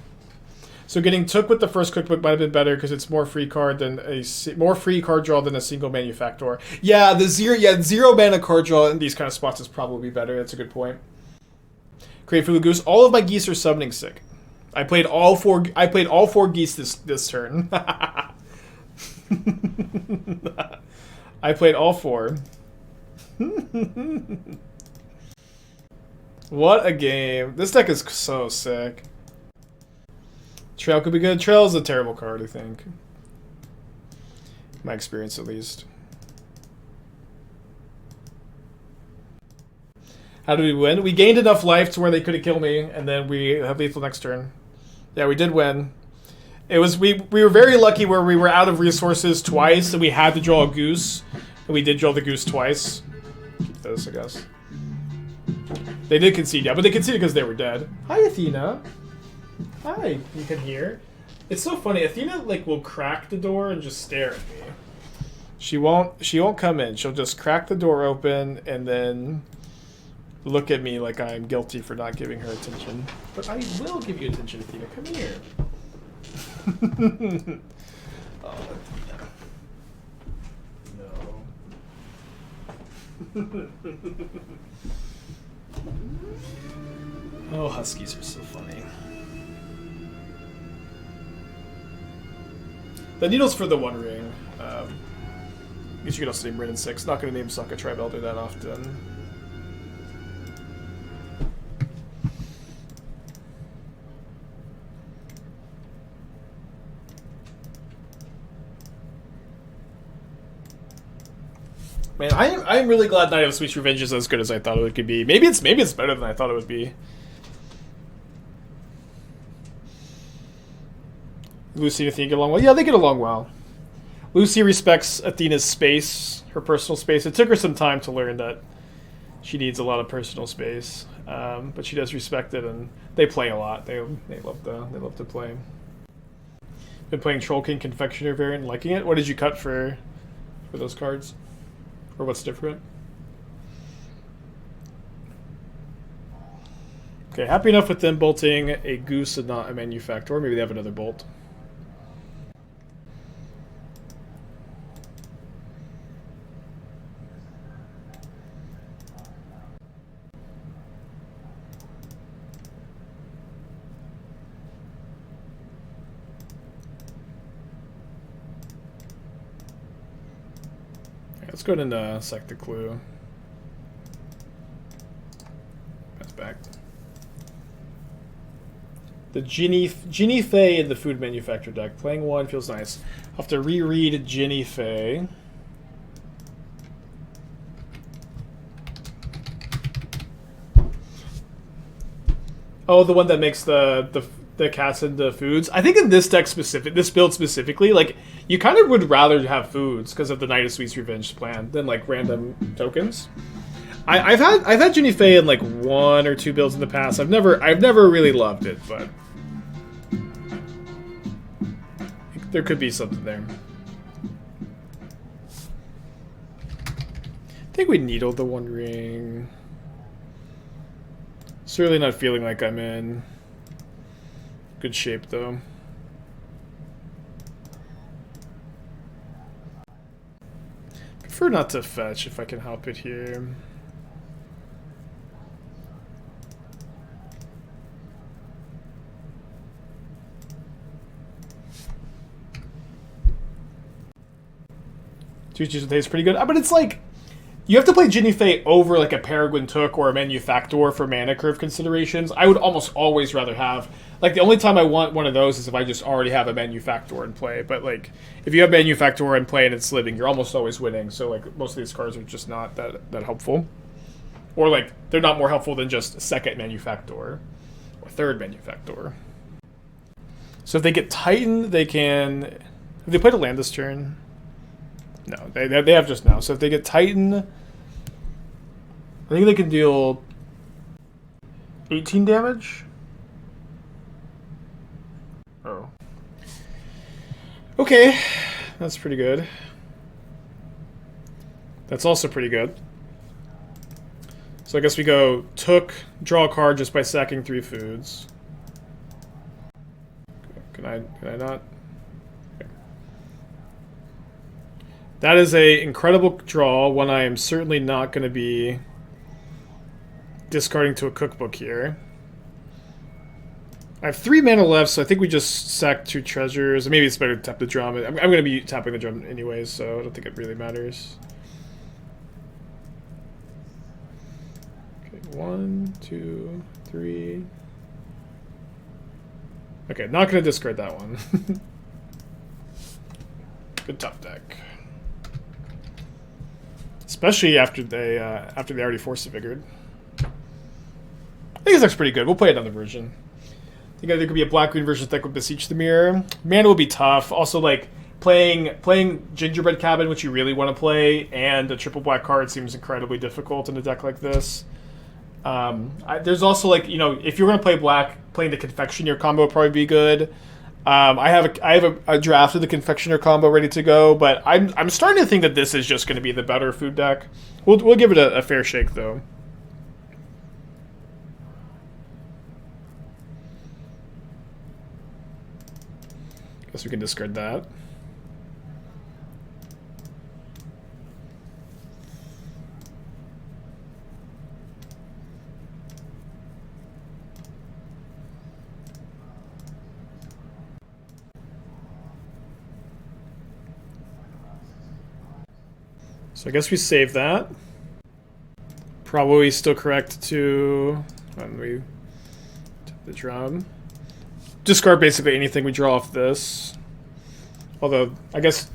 Speaker 1: So getting Took with the first cookbook might have been better because it's more free card draw than a single manufactor. Yeah, the zero mana card draw in these kind of spots is probably better. That's a good point. Create Food Goose. All of my geese are summoning sick. I played all four geese this turn. I played all 4. What a game. This deck is so sick. Trail could be good. Trail is a terrible card, I think. My experience, at least. How did we win? We gained enough life to where they couldn't kill me, and then we have lethal next turn. Yeah, we did win. It was we were very lucky where we were out of resources twice, and we had to draw a goose, and we did draw the goose twice. Keep this, I guess. They did concede, yeah, but they conceded because they were dead. Hi, Athena. Hi, you can hear. It's so funny. Athena like will crack the door and just stare at me. She won't come in. She'll just crack the door open and then look at me like I'm guilty for not giving her attention. But I will give you attention, Athena. Come here. Oh, no. Oh, Huskies are so funny. The needle's for the One Ring. I guess you could also name Brandon 6. Not going to name Sokka Tribe Elder that often. Man, I'm really glad Knight of Sweet's Revenge is as good as I thought it could be. Maybe it's better than I thought it would be. Lucy and Athena get along well. Yeah, they get along well. Lucy respects Athena's space, her personal space. It took her some time to learn that she needs a lot of personal space, but she does respect it, and they play a lot. They love to play. Been playing Troll King Confectioner variant, liking it. What did you cut for those cards? Or what's different? Okay, happy enough with them bolting a goose and not a manufactor. Maybe they have another bolt. Let's go ahead and sack the clue. That's back. The Ginny Fey in the Food Manufactor deck. Playing one feels nice. I'll have to reread Ginny Fey. Oh, the one that makes the cats into foods. I think in this deck this build specifically, like you kind of would rather have foods because of the Knight of Sweet's Revenge plan than like random tokens. I've had Ginny Fey in like 1 or 2 builds in the past. I've never really loved it, but there could be something there. I think we needled the One Ring. Certainly not feeling like I'm in good shape though. Prefer not to fetch if I can help it here. Two Cheese with Haste is pretty good, but it's like you have to play Ginny Fey over like a Peregrin Took or a Manufactor for mana curve considerations. I would almost always rather have, like the only time I want one of those is if I just already have a Manufactor in play. But like if you have Manufactor in play and it's living, you're almost always winning. So like most of these cards are just not that helpful. Or like they're not more helpful than just second Manufactor or third Manufactor. So if they get Titan, they can. Have they played a land this turn? No, they have just now. So if they get Titan, I think they can deal 18 damage. Oh. Okay, that's pretty good. That's also pretty good. So I guess we go Took, draw a card just by sacking 3 foods. Can I not? That is a incredible draw, one I am certainly not going to be discarding to a cookbook here. I have 3 mana left, so I think we just sack 2 treasures. Maybe it's better to tap the drum. I'm going to be tapping the drum anyways, so I don't think it really matters. Okay, 1, 2, 3. Okay, not going to discard that one. Good top deck. Especially after they already Force of Vigor. I think this deck's pretty good. We'll play another version. I think there could be a black-green version deck with Beseech the Mirror. Mana will be tough. Also, like, playing Gingerbread Cabin, which you really want to play, and a triple black card seems incredibly difficult in a deck like this. There's also, like, you know, if you're going to play black, playing the Confectioner combo would probably be good. I have a draft of the Confectioner combo ready to go, but I'm starting to think that this is just going to be the better food deck. We'll give it a fair shake though. Guess we can discard that. So I guess we save that. Probably still correct to when we tap the drum. Discard basically anything we draw off this. Although I guess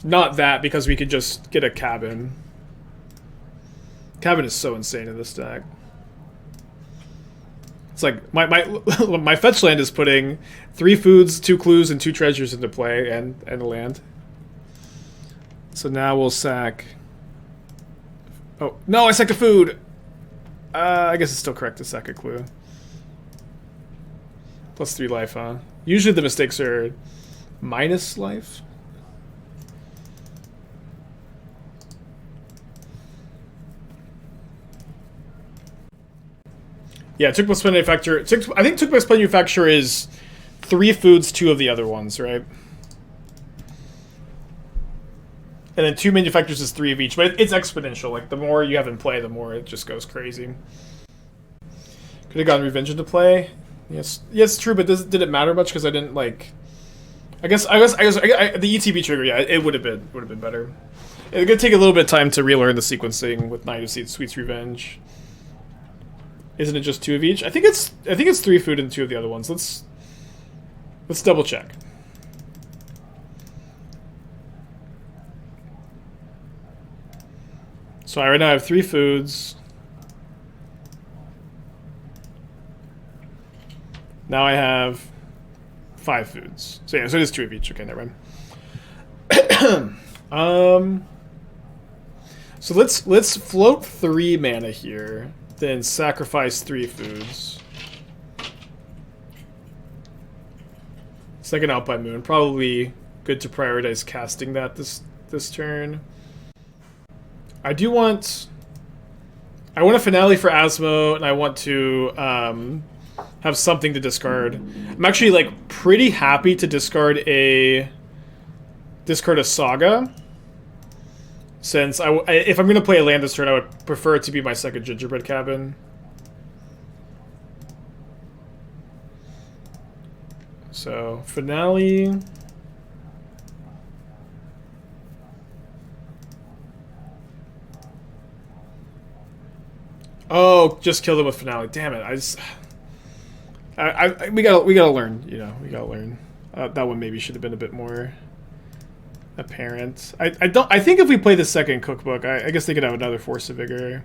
Speaker 1: not that because we could just get a cabin. Cabin is so insane in this deck. It's like my fetch land is putting 3 foods, 2 clues, and 2 treasures into play, and a land. So now we'll sack. Oh, no, I sacked a food! I guess it's still correct to sack a clue. Plus 3 life, huh? Usually the mistakes are minus life. Yeah, Took plus Manufacturer. I think Took plus Manufacturer is 3 foods, 2 of the other ones, right? And then 2 manufacturers is 3 of each, but it's exponential. Like the more you have in play, the more it just goes crazy. Could have gotten Revenge into play. Yes, true. But did it matter much? Because I didn't like. I guess the ETB trigger. Yeah, it would have been better. It's gonna take a little bit of time to relearn the sequencing with Night of Sweet's Revenge. Isn't it just 2 of each? I think it's 3 food and 2 of the other ones. Let's double check. So right now I have 3 foods. Now I have 5 foods. So yeah, so it is 2 of each. Okay, never mind. So let's float 3 mana here, then sacrifice 3 foods. Second Alpine Moon, probably good to prioritize casting that this turn. I want a Finale for Asmo, and I want to have something to discard. I'm actually like pretty happy to discard a Saga. Since if I'm going to play a land this turn, I would prefer it to be my second Gingerbread Cabin. So, Finale. Oh, just kill them with Finale. Damn it! We gotta learn. You know, we gotta learn. That one maybe should have been a bit more apparent. I think if we play the second cookbook, I guess they could have another Force of Vigor.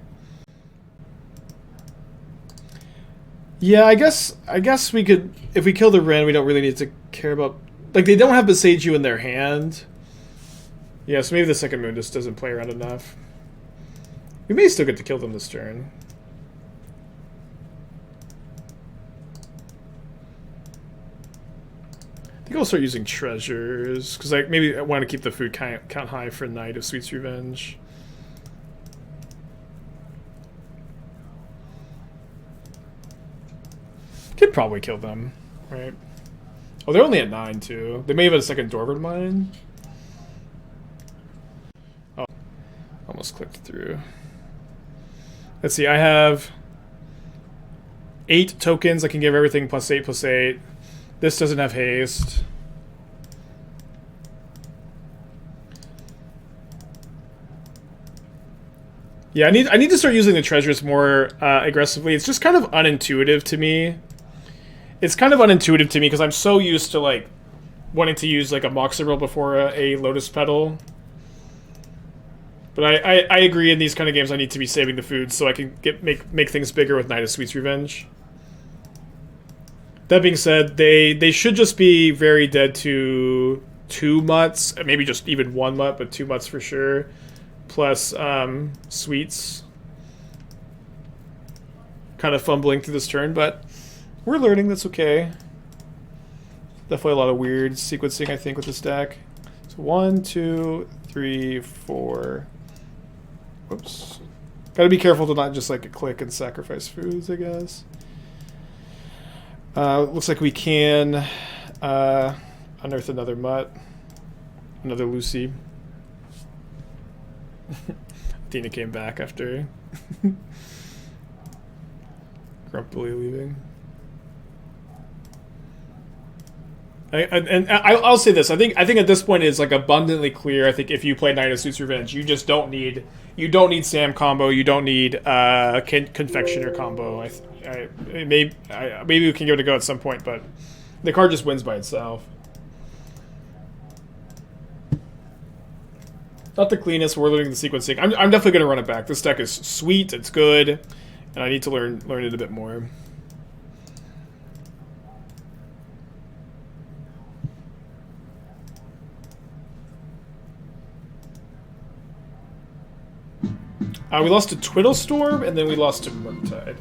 Speaker 1: Yeah, I guess we could, if we kill the Wren, we don't really need to care about, like, they don't have Besage You in their hand. Yeah, so maybe the second moon just doesn't play around enough. We may still get to kill them this turn. I think I'll start using treasures, because maybe I want to keep the food count high for Night of Sweet's Revenge. Could probably kill them, right? Oh, they're only at 9 too. They may have a second Dwarven Mine. Oh, almost clicked through. Let's see, I have 8 tokens. I can give everything +8/+8. This doesn't have haste. Yeah, I need to start using the treasures more aggressively. It's just kind of unintuitive to me. It's kind of unintuitive to me because I'm so used to like wanting to use like a Moxie before a Lotus Petal. But I agree, in these kind of games I need to be saving the food so I can make things bigger with Night of Sweet's Revenge. That being said, they should just be very dead to 2 mutts, maybe just even 1 mutt, but 2 mutts for sure. Plus sweets. Kind of fumbling through this turn, but we're learning, that's okay. Definitely a lot of weird sequencing, I think, with this deck. So 1, 2, 3, 4. Whoops. Gotta be careful to not just like click and sacrifice foods, I guess. Looks like we can unearth another mutt. Another Lucy. Athena came back after grumpily leaving. I'll say this. I think at this point it's like abundantly clear. I think if you play Night of Sweet's Revenge, you just don't need Sam combo. You don't need Confectioner combo. Maybe we can give it a go at some point, but the card just wins by itself. Not the cleanest. We're learning the sequencing. I'm definitely gonna run it back. This deck is sweet. It's good, and I need to learn it a bit more. We lost to Twiddlestorm, and then we lost to Murktide.